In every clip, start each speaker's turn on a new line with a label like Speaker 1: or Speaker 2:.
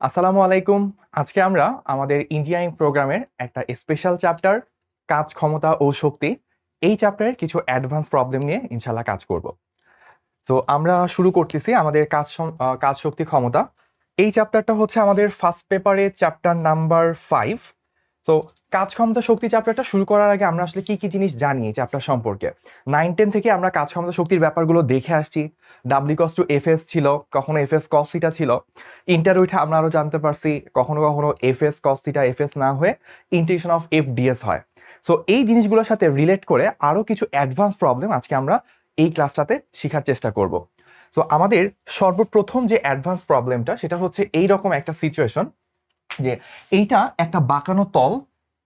Speaker 1: আসসালামু আলাইকুম। আজকে আমরা আমাদের ইঞ্জিনিয়ারিং প্রোগ্রামের একটা স্পেশাল চ্যাপ্টার কাজ ক্ষমতা ও শক্তি এই চ্যাপ্টারের কিছু অ্যাডভান্স প্রবলেম নিয়ে ইনশাল্লাহ কাজ করব। তো আমরা শুরু করতেছি আমাদের কাজ শক্তি ক্ষমতা। এই চ্যাপ্টারটা হচ্ছে আমাদের ফার্স্ট পেপারে চ্যাপ্টার নাম্বার 5। তো কাজ ক্ষমতা শক্তি চ্যাপ্টারটা শুরু করার আগে আমরা আসলে কি কি জিনিস জানি এই চ্যাপ্টার সম্পর্কে। 9-10 থেকে আমরা কাজ ক্ষমতা শক্তির ব্যাপারগুলো দেখে আসছি। ডাব্লিউ কস টু এফএস ছিল, কখনো এফএস কস থিটা ছিল। ইন্টার উইঠে আমরা আরো জানতে পারছি কখনো কখনো এফএস কস থিটা এফএস না হয়ে ইন্টিগ্রেশন অফ এফ ডিএস হয়। সো এই জিনিসগুলোর সাথে রিলেট করে আরো কিছু অ্যাডভান্স প্রবলেম আজকে আমরা এই ক্লাসটাতে শেখার চেষ্টা করব। সো আমাদের সর্বপ্রথম যে অ্যাডভান্স প্রবলেমটা সেটা হচ্ছে এই রকম একটা সিচুয়েশন যে এইটা একটা বাঁকানো তল,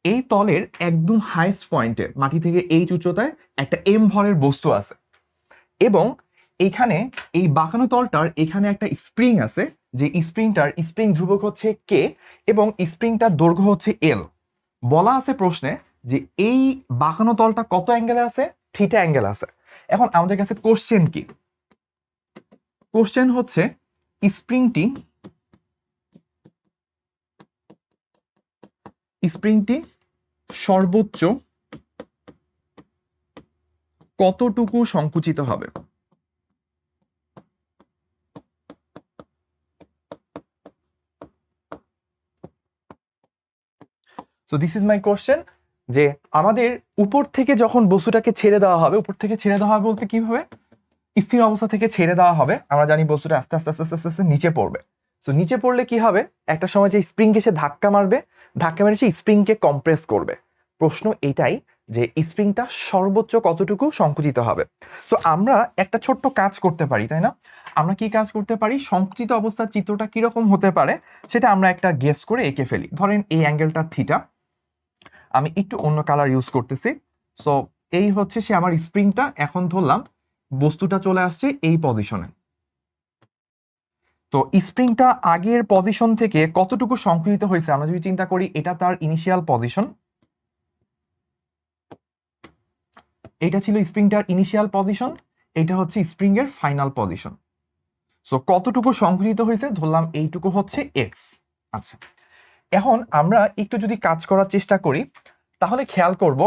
Speaker 1: এই তলের একদম হাইস্ট পয়েন্টে মাটি থেকে এই উচ্চতায় একটা এম ভরের বস্তু আছে এবং এখানে এই বাঁকানো তলটার এখানে একটা স্প্রিং আছে, যে স্প্রিং ধ্রুবক হচ্ছে কে এবং স্প্রিংটার দৈর্ঘ্য হচ্ছে এল। বলা আছে প্রশ্নে যে এই বাঁকানো তলটা কত অ্যাঙ্গেলে আছে, থিটা অ্যাঙ্গেল আছে। এখন আমাদের কাছে কোশ্চেন কি, কোশ্চেন হচ্ছে স্প্রিংটি সর্বোচ্চ কতটুকু সংকুচিত হবে। So this is my question, যে আমাদের উপর থেকে যখন বস্তুটাকে ছেড়ে দেওয়া হবে, উপর থেকে ছেড়ে দেওয়া হবে বলতে কিভাবে, স্থির অবস্থা থেকে ছেড়ে দেওয়া হবে, আমরা জানি বস্তুটা আস্তে আস্তে আস্তে আস্তে আস্তে নিচে পড়বে। সো নিচে পড়লে কি হবে, একটা সময় যে স্প্রিংকে সে ধাক্কা মারবে, ধাক্কা মেরে সে স্প্রিংকে কম্প্রেস করবে। প্রশ্ন এটাই যে স্প্রিংটা সর্বোচ্চ কতটুকু সংকুচিত হবে। সো আমরা একটা ছোট্ট কাজ করতে পারি, তাই না? আমরা কি কাজ করতে পারি, সংকুচিত অবস্থার চিত্রটা কিরকম হতে পারে সেটা আমরা একটা গেস করে এঁকে ফেলি। ধরেন এই অ্যাঙ্গেলটা থিটা, আমি একটু অন্য কালার ইউজ করতেছি। সো এই হচ্ছে সে আমার স্প্রিংটা, এখন ধরলাম বস্তুটা চলে আসছে এই পজিশনে। তো স্প্রিংটা আগের পজিশন থেকে কতটুকু সংকুচিত হয়েছে আমরা যদি চিন্তা করি, এটা তার ইনিশিয়াল পজিশন, এটা ছিল স্প্রিংটার ইনিশিয়াল পজিশন, এটা হচ্ছে স্প্রিং এর ফাইনাল পজিশন। সো কতটুকু সংকুচিত হয়েছে ধরলাম এইটুকু হচ্ছে এক্স। আচ্ছা, এখন আমরা একটু যদি কাজ করার চেষ্টা করি তাহলে খেয়াল করব,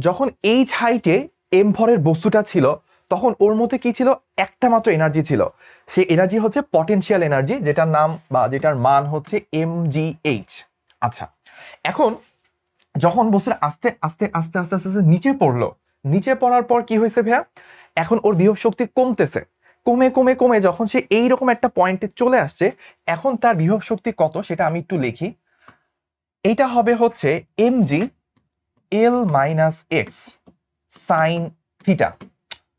Speaker 1: যখন এইচ হাইটে এম ভরের বস্তুটা ছিল তখন ওর মধ্যে কি ছিল, একটা মাত্র এনার্জি ছিল। সেই এনার্জি হচ্ছে পটেনশিয়াল এনার্জি, যেটার নাম বা যেটার মান হচ্ছে mgh। আচ্ছা, এখন যখন বস্তুটা আস্তে আস্তে আস্তে আস্তে আস্তে আস্তে নিচে পড়লো, নিচে পড়ার পর কি হয়েছে ভাইয়া, এখন ওর বিভব শক্তি কমতেছে, কমে কমে কমে যখন সে এইরকম একটা পয়েন্টে চলে আসছে, এখন তার বিভব শক্তি কত সেটা আমি একটু লিখি। এইটা হবে হচ্ছে mg l minus x sine theta.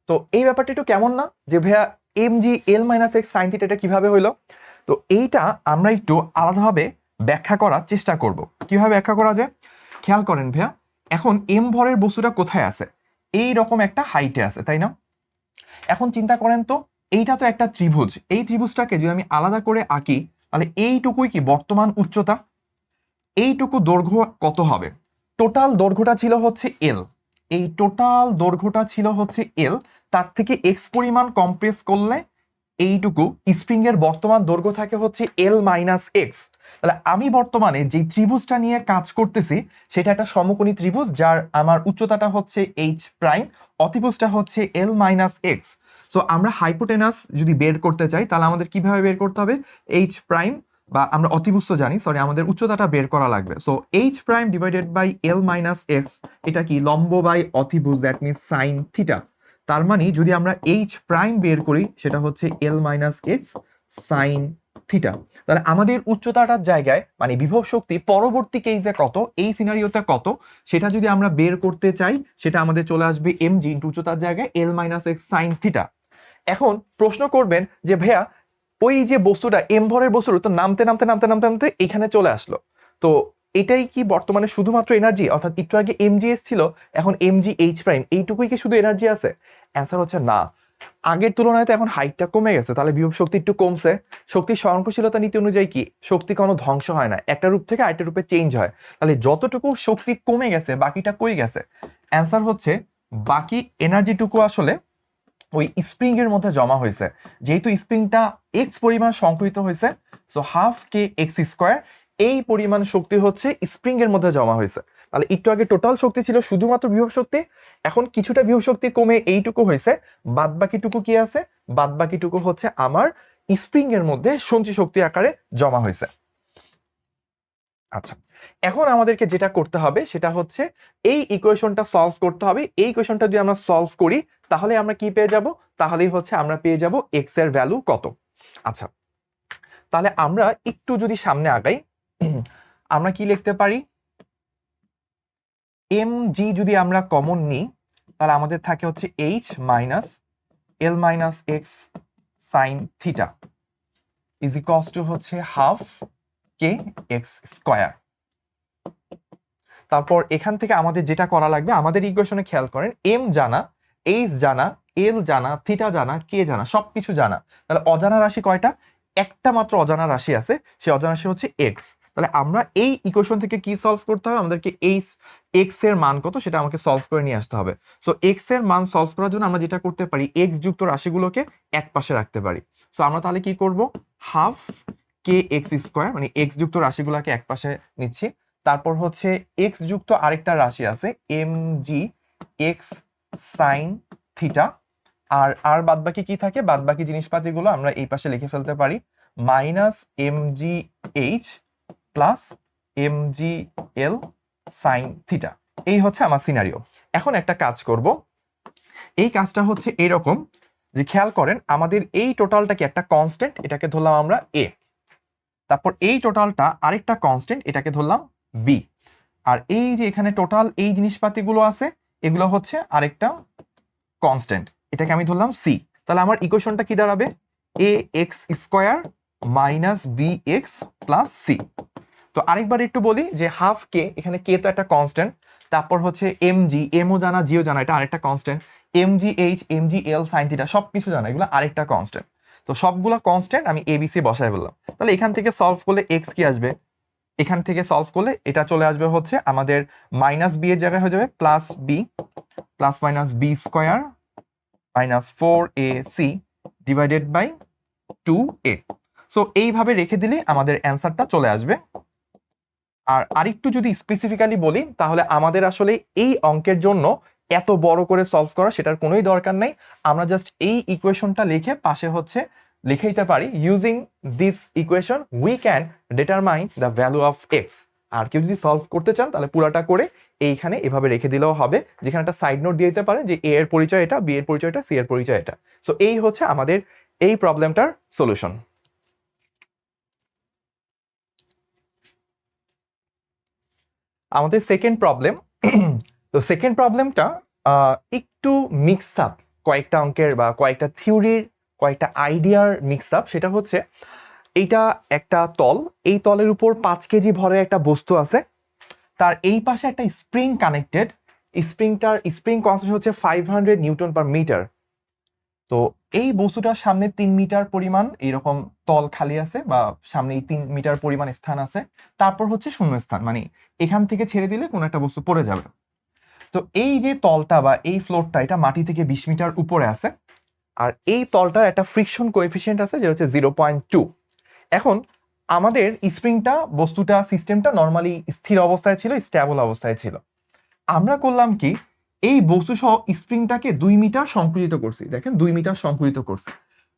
Speaker 1: তো এই ব্যাপারটা একটু কেমন না, যে ভাইয়া mg l minus x sine theta এটা কিভাবে হইলো। তো এইটা আমরা একটু আলাদাভাবে ব্যাখ্যা করার চেষ্টা করব। কিভাবে ব্যাখ্যা করা যায়, খেয়াল করেন ভাইয়া, এখন এম ভরের বস্তুটা কোথায় আছে, এই রকম একটা হাইটে আছে, তাই না? এখন চিন্তা করেন তো, এইটা তো একটা ত্রিভুজ, এই ত্রিভুজটাকে যদি আমি আলাদা করে আঁকি তাহলে এইটুকুই কি বর্তমান উচ্চতা, এইটুকু দৈর্ঘ্য কত হবে, টোটাল দৈর্ঘ্যটা ছিল হচ্ছে এল, এই টোটাল দৈর্ঘ্যটা ছিল হচ্ছে এল, তার থেকে এক্স পরিমাণ কম্প্রেস করলে এইটুকু স্প্রিং এর বর্তমান দৈর্ঘ্য থাকে হচ্ছে এল মাইনাস এক্স। তাহলে আমি বর্তমানে যে ত্রিভুজটা নিয়ে কাজ করতেছি সেটা একটা সমকোণী ত্রিভুজ, যার আমার উচ্চতাটা হচ্ছে এইচ প্রাইম, অতিভুজটা হচ্ছে এল মাইনাস এক্স। সো আমরা হাইপোটেনাস যদি বের করতে চাই তাহলে আমাদের কিভাবে বের করতে হবে, এইচ প্রাইম, বা আমরা অতিভুজ তো জানি, সরি আমাদের উচ্চতাটা বের করা লাগবে। So h prime divided by l minus x, এটা কি লম্ব বাই অতিভুজ, দ্যাট মিনস সাইন থিটা। তার মানে যদি আমরা এইচ প্রাইম বের করি সেটা হচ্ছে এল মাইনাস এক্স সাইন থিটা। তাহলে আমাদের উচ্চতাটার জায়গায় মানে বিভব শক্তি পরবর্তী কেসে কত, এই সিনারিওতে কত, সেটা যদি আমরা বের করতে চাই সেটা আমাদের চলে আসবে mg ইন্টু উচ্চতার জায়গায় এল মাইনাস এক্স সাইন থিটা। এখন প্রশ্ন করবেন যে ভাইয়া ওই যে বস্তুটা এম ভরের বস্তুটা তো নামতে নামতে নামতে নামতে নামতে এখানে চলে আসলো, তো এটাই কি বর্তমানে শুধুমাত্র এনার্জি, অর্থাৎ একটু আগে mgs ছিল এখন mg h প্রাইম, এইটুকুই কি শুধু এনার্জি আছে? অ্যান্সার হচ্ছে না, আগের তুলনায় তো এখন হাইটটা কমে গেছে, তাহলে বিভব শক্তি একটু কমছে। শক্তির সহনশীলতা নীতি অনুযায়ী কি শক্তি কোনো ধ্বংস হয় না, একটা রূপ থেকে আরেকটা রূপে চেঞ্জ হয়। তাহলে যতটুকু শক্তি কমে গেছে বাকিটা কই গেছে, অ্যান্সার হচ্ছে বাকি এনার্জিটুকু আসলে ওই স্প্রিং এর মধ্যে জমা হয়েছে। যেহেতু স্প্রিংটা এক্স পরিমাণ সংকুচিত হয়েছে সো হাফ কে এক্স স্কোয়ার এই পরিমাণ শক্তি হচ্ছে স্প্রিং এর মধ্যে জমা হয়েছে। তাহলে একটু আগে টোটাল শক্তি ছিল শুধুমাত্র বিভব শক্তি, এখন কিছুটা বিভব শক্তি কমে এইটুকু হয়েছে, বাদ বাকিটুকু কি আছে, বাদ বাকিটুকু হচ্ছে আমার স্প্রিং এর মধ্যে সঞ্চয় শক্তি আকারে জমা হয়েছে। আচ্ছা, এখন আমাদেরকে যেটা করতে হবে সেটা হচ্ছে এই ইকুয়েশনটা সলভ করতে হবে। এই ইকুয়েশনটা যদি আমরা সলভ করি তাহলে আমরা কি পেয়ে যাব, তাহলেই হচ্ছে আমরা পেয়ে যাব এক্স এর ভ্যালু কত। আচ্ছা, তাহলে আমরা একটু যদি সামনে আগাই, আমরা কি লিখতে পারি, এম জি যদি আমরা কমন নিই তাহলে আমাদের থাকে হচ্ছে H minus L minus x sine theta is equals two হচ্ছে হাফ কে এক্স স্কোয়ার। তারপর এখান থেকে আমাদের যেটা করা লাগবে, আমাদের ইকুয়েশনে খেয়াল করেন এম জানা, এইচ জানা, এল জানা, থিটা জানা, কে জানা, সবকিছু জানা। তাহলে অজানা রাশি কয়টা, একটা মাত্র অজানা রাশি আছে, সেই অজানা রাশি হচ্ছে এক্স। তাহলে আমরা এই ইকুয়েশন থেকে কি সলভ করতে হবে, আমাদেরকে এই এক্স এর মান কত সেটা আমাকে সলভ করে নিয়ে আসতে হবে। সো এক্স এর মান সলভ করার জন্য আমরা যেটা করতে পারি, এক্স যুক্ত রাশিগুলোকে এক পাশে রাখতে পারি। সো আমরা তাহলে কি করব, হাফ কে এক্স স্কোয়ার মানে এক্স যুক্ত রাশিগুলোকে এক পাশে নিচ্ছি, তারপর হচ্ছে এক্স যুক্ত আরেকটা রাশি আছে M G X sine theta, আর বাদ বাকি কি থাকে, বাদ বাকি জিনিসপাতিগুলো আমরা এই পাশে লিখে ফেলতে পারি, minus m g h plus m জি এল সাইন থিটা। এই হচ্ছে আমার সিনারিও। এখন একটা কাজ করব, এই কাজটা হচ্ছে এরকম যে খেয়াল করেন আমাদের এই টোটালটা কি একটা কনস্ট্যান্ট, এটাকে ধরলাম আমরা এ, তারপর এই টোটালটা আরেকটা কনস্ট্যান্ট, এটাকে ধরলাম বি, আর এই যে এখানে টোটাল এই জিনিসপাতিগুলো আছে এগুলো হচ্ছে আরেকটা কনস্ট্যান্ট, এটাকে আমি ধরলাম সি। তাহলে আমার ইকুয়েশনটা কি দাঁড়াবে, A X square minus B X plus C. তো আরেকবার একটু বলি যে হাফ কে, এখানে কে তো একটা কনস্ট্যান্ট, তারপর হচ্ছে এম জি, এমও জানা জিও জানা, এটা আরেকটা constant, m g h m জি এল সাইন থিটা সবকিছু জানা, এগুলো আরেকটা কনস্ট্যান্ট। তো সবগুলো কনস্ট্যান্ট আমি এবিসি বসায় বললাম। তাহলে এখান থেকে সলভ করলে এক্স কি আসবে, এখান থেকে সলভ করলে এটা চলে আসবে হচ্ছে আমাদের মাইনাস বি এর জায়গায় হয়ে যাবে plus b, plus minus b square minus 4ac divided by 2a। So এইভাবে রেখে দিলে আমাদের অ্যান্সারটা চলে আসবে। আর আরেকটু যদি স্পেসিফিক্যালি বলি তাহলে আমাদের আসলে এই অঙ্কের জন্য এত বড় করে সলভ করা সেটার কোনোই দরকার নেই, আমরা জাস্ট এই ইকুয়েশনটা লিখে পাশে হচ্ছে লিখে দিতে পারি, using this equation we can determine the value of X. আর কেউ যদি সলভ করতে চান তাহলে পুরাটা করে এইখানে এভাবে রেখে দিলেও হবে, যেখানে একটা সাইড নোট দিয়ে দিতে পারে যে এ এর পরিচয় এটা, বি এর পরিচয় এটা, সি এর পরিচয় এটা। সো এই হচ্ছে আমাদের এই প্রবলেমটার সলিউশন। আমাদের সেকেন্ড প্রবলেম, তো সেকেন্ড প্রবলেমটা একটু মিক্স আপ কয়েকটা অঙ্কের বা কয়েকটা থিওরির কয়েকটা আইডিয়ার মিক্স আপ। সেটা হচ্ছে এইটা একটা তল, এই তলের উপর 5 কেজি ভরের একটা বস্তু আছে, তার এই পাশে একটা স্প্রিং কানেক্টেড, স্প্রিং কনস্ট্যান্ট হচ্ছে 500 নিউটন পার মিটার। তো এই বস্তুটার সামনে 3 মিটার পরিমাণ এইরকম তল খালি আছে, বা সামনে 3 মিটার পরিমাণ স্থান আছে, তারপর হচ্ছে শূন্য স্থান, মানে এখান থেকে ছেড়ে দিলে কোনো একটা বস্তু পড়ে যাবে। তো এই যে তলটা বা এই ফ্লোরটা এটা মাটি থেকে 20 মিটার উপরে আছে, আর এই তলটার একটা ফ্রিকশন কোএফিসিয়েন্ট আছে যেটা হচ্ছে 0.2। এখন আমাদের স্প্রিংটা বস্তুটা সিস্টেমটা নর্মালি স্থির অবস্থায় ছিল, স্ট্যাবল অবস্থায় ছিল। আমরা করলাম কি, এই বস্তু সহ স্প্রিংটাকে 2 মিটার সংকুচিত করছি, দেখেন 2 মিটার সংকুচিত করছি।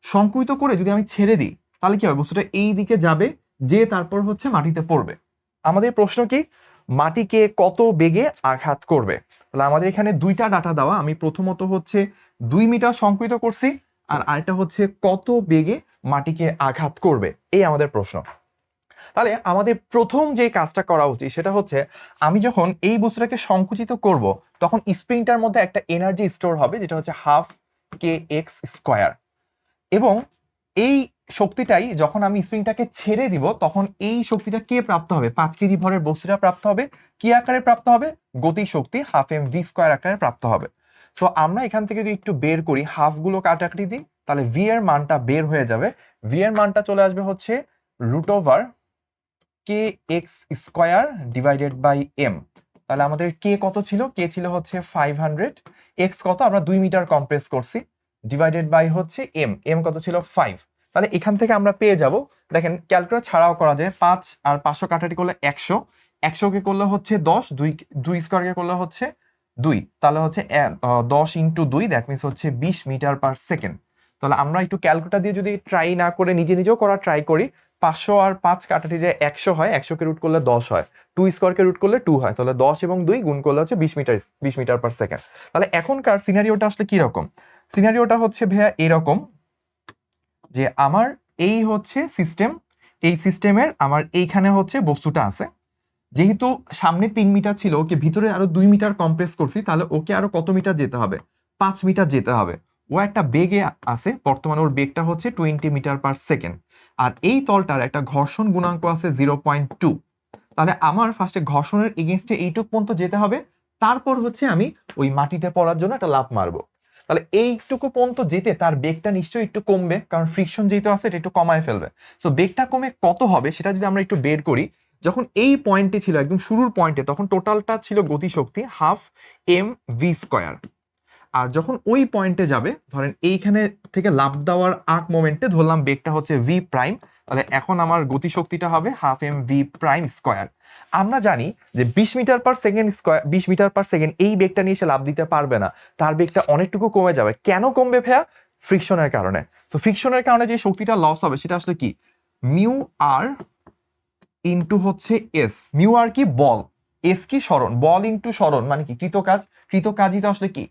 Speaker 1: সংকুচিত করে যদি আমি ছেড়ে দিই তাহলে কি হবে, বস্তুটা এই দিকে যাবে, যে তারপর হচ্ছে মাটিতে পড়বে। আমাদের প্রশ্ন কি, মাটিকে কত বেগে আঘাত করবে। তাহলে আমাদের এখানে দুইটা ডাটা দেওয়া, আমি প্রথমত হচ্ছে 2 মিটার সংকুচিত করছি, আর আরেকটা হচ্ছে কত বেগে মাটিকে আঘাত করবে, এই আমাদের প্রশ্ন। তাহলে আমাদের প্রথম যে কাজটা করা উচিত সেটা হচ্ছে, আমি যখন এই বস্তুটাকে সংকুচিত করব তখন স্প্রিংটার মধ্যে একটা এনার্জি স্টোর হবে যেটা হচ্ছে হাফ কে এক্স স্কোয়ার, এবং এই শক্তিটাই যখন আমি স্প্রিংটাকে ছেড়ে দিব তখন এই শক্তিটা কে প্রাপ্ত হবে, 5 কেজি ভরের বস্তুটা প্রাপ্ত হবে। কি আকারে প্রাপ্ত হবে, গতি শক্তি হাফ এম ভি স্কোয়ার আকারে প্রাপ্ত হবে। সো আমরা এখান থেকে যদি একটু বের করি, হাফগুলো কাটাকাটি দিই, তাহলে ভি এর মানটা বের হয়ে যাবে। ভি এর মানটা চলে আসবে হচ্ছে root over k x square divided by m. তাহলে আমাদের কে কত ছিল, কে ছিল হচ্ছে 500, এক্স কত আমরা 2 মিটার কম্প্রেস করছি, ডিভাইডেড বাই হচ্ছে এম, এম কত ছিল 5। তাহলে এখান থেকে আমরা পেয়ে যাব, দেখেন ক্যালকুলেটর ছাড়াও করা যায়, 5 আর 500 কাটাটি করলে 100, 100 করলে হচ্ছে 10, 2 স্কোয়ারকে করলে হচ্ছে 2, তাহলে হচ্ছে 10 × 2, দ্যাট মিনস হচ্ছে 20 মিটার পার সেকেন্ড। তাহলে আমরা একটু ক্যালকুলেটর দিয়ে যদি ট্রাই না করে নিজেও করা ট্রাই করি, 500 আর 5 কাটাটি যে 100 হয়, 100কে রুট করলে 10 হয়, 2 স্কোয়ারকে রুট করলে 2 হয়, তাহলে 10 এবং 2 গুণ করলে হচ্ছে 20 মিটার পার সেকেন্ড। তাহলে এখনকার সিনারিওটা আসলে কি রকম? সিনারিওটা হচ্ছে ভাইয়া এরকম যে আমার এই হচ্ছে সিস্টেম, এই সিস্টেমের আমার এইখানে হচ্ছে বস্তুটা আছে, যেহেতু সামনে 3 মিটার ছিল, ওকে ভিতরে আরো 2 মিটার কম্প্রেস করছি, তাহলে ওকে আরো কত মিটার যেতে হবে? 5 মিটার যেতে হবে। ও একটা বেগে আছে, বর্তমানে ওর বেগটা হচ্ছে 20 মিটার পার সেকেন্ড, আর এই তলটার একটা ঘর্ষণ গুণাঙ্ক আছে 0.2। তাহলে আমার ফার্স্টে ঘর্ষণের এগেনস্টে এইটুক পর্যন্ত যেতে হবে, তারপর হচ্ছে আমি ওই মাটিতে পড়ার জন্য একটা লাফ মারবো। তাহলে এইটুকু পর্যন্ত যেতে তার বেগটা নিশ্চয়ই একটু কমবে, কারণ ফ্রিকশন যেহেতু আছে এটা একটু কমায় ফেলবে। সো বেগটা কমে কত হবে সেটা যদি আমরা একটু বের করি, যখন এই পয়েন্টে ছিল একদম শুরুর পয়েন্টে, তখন টোটালটা ছিল গতিশক্তি ½ mv²। আর যখন ওই পয়েন্টে যাবে, ধরেন এইখানে থেকে লাফ দেওয়ার আগ মোমেন্টে ধরলাম বেগটা হচ্ছে ভি প্রাইম, তাহলে এখন আমার গতিশক্তিটা হবে ½mv²। আমরা জানি যে 20 metre per second square, 20 metre per second এই বেগটা নিয়ে সে লাফ দিতে পারবে না, তার বেগটা অনেকটুকু কমে যাবে। কেন কমবে ভাইয়া? ফ্রিকশনের কারণে। তো ফ্রিকশনের কারণে যে শক্তিটা লস হবে সেটা আসলে কি? মিউ আর ইন্টু হচ্ছে এস। মিউ আর কি? বল। এস কি? সরণ। বল ইন্টু সরণ মানে কি? কৃতকাজ। কৃতকাজই তো আসলে কি?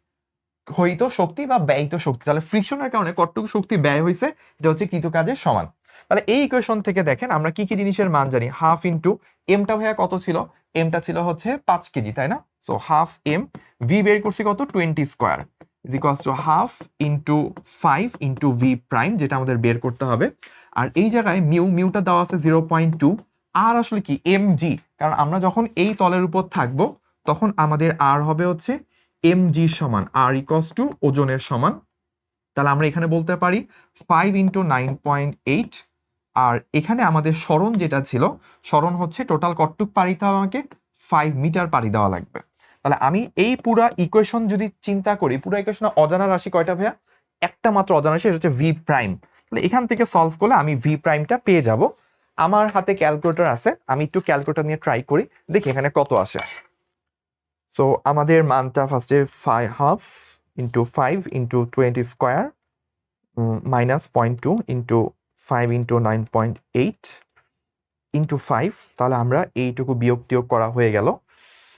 Speaker 1: ক্ষয়িত শক্তি বা ব্যয়িত শক্তি। তাহলে ফ্রিকশনের কারণে কতটুকু শক্তি ব্যয় হয়েছে এটা হচ্ছে কৃতকাজের সমান। তাহলে এই ইকুয়েশন থেকে দেখেন আমরা কি কি জিনিসের মান জানি। হাফ ইন্টু এমটা ভাইয়া কত ছিল? এমটা ছিল হচ্ছে 5 কেজি, তাই না? সো হাফ এম, ভি বের করছি কত? 20 square is equals to half into 5 into V prime, যেটা আমাদের বের করতে হবে। আর এই জায়গায় মিউটা দেওয়া আছে 0.2, আর আসলে কি? mg, কারণ আমরা যখন এই তলের উপর থাকবো তখন আমাদের আর হবে হচ্ছে mg সমান আর ইকুয়ালস টু ওজনের সমান। তাহলে আমরা এখানে বলতে পারি 5 ইন্টু 9.8, আর এখানে আমাদের সরণ যেটা ছিল, সরণ হচ্ছে টোটাল কতটুক পাড়ি দিতে হবে আমাকে? 5 মিটার পাড়ি দেওয়া লাগবে। তাহলে আমি এই পুরা ইকুয়েশন যদি চিন্তা করি, পুরো ইকুয়েশনে অজানা রাশি কয়টা ভাইয়া? একটা মাত্র অজানা রাশি, এটা হচ্ছে ভি প্রাইম। তাহলে এখান থেকে সলভ করলে আমি ভি প্রাইমটা পেয়ে যাব। আমার হাতে ক্যালকুলেটর আছে, আমি একটু ক্যালকুলেটর নিয়ে ট্রাই করি, দেখি এখানে কত আসে। সো আমাদের মানটা ফার্স্টে half into 5 into 20 square minus 0.2 into 5 into 9.8 into 5, তাহলে আমরা এইটুকু বিয়োগ টিয়োগ করা হয়ে গেল।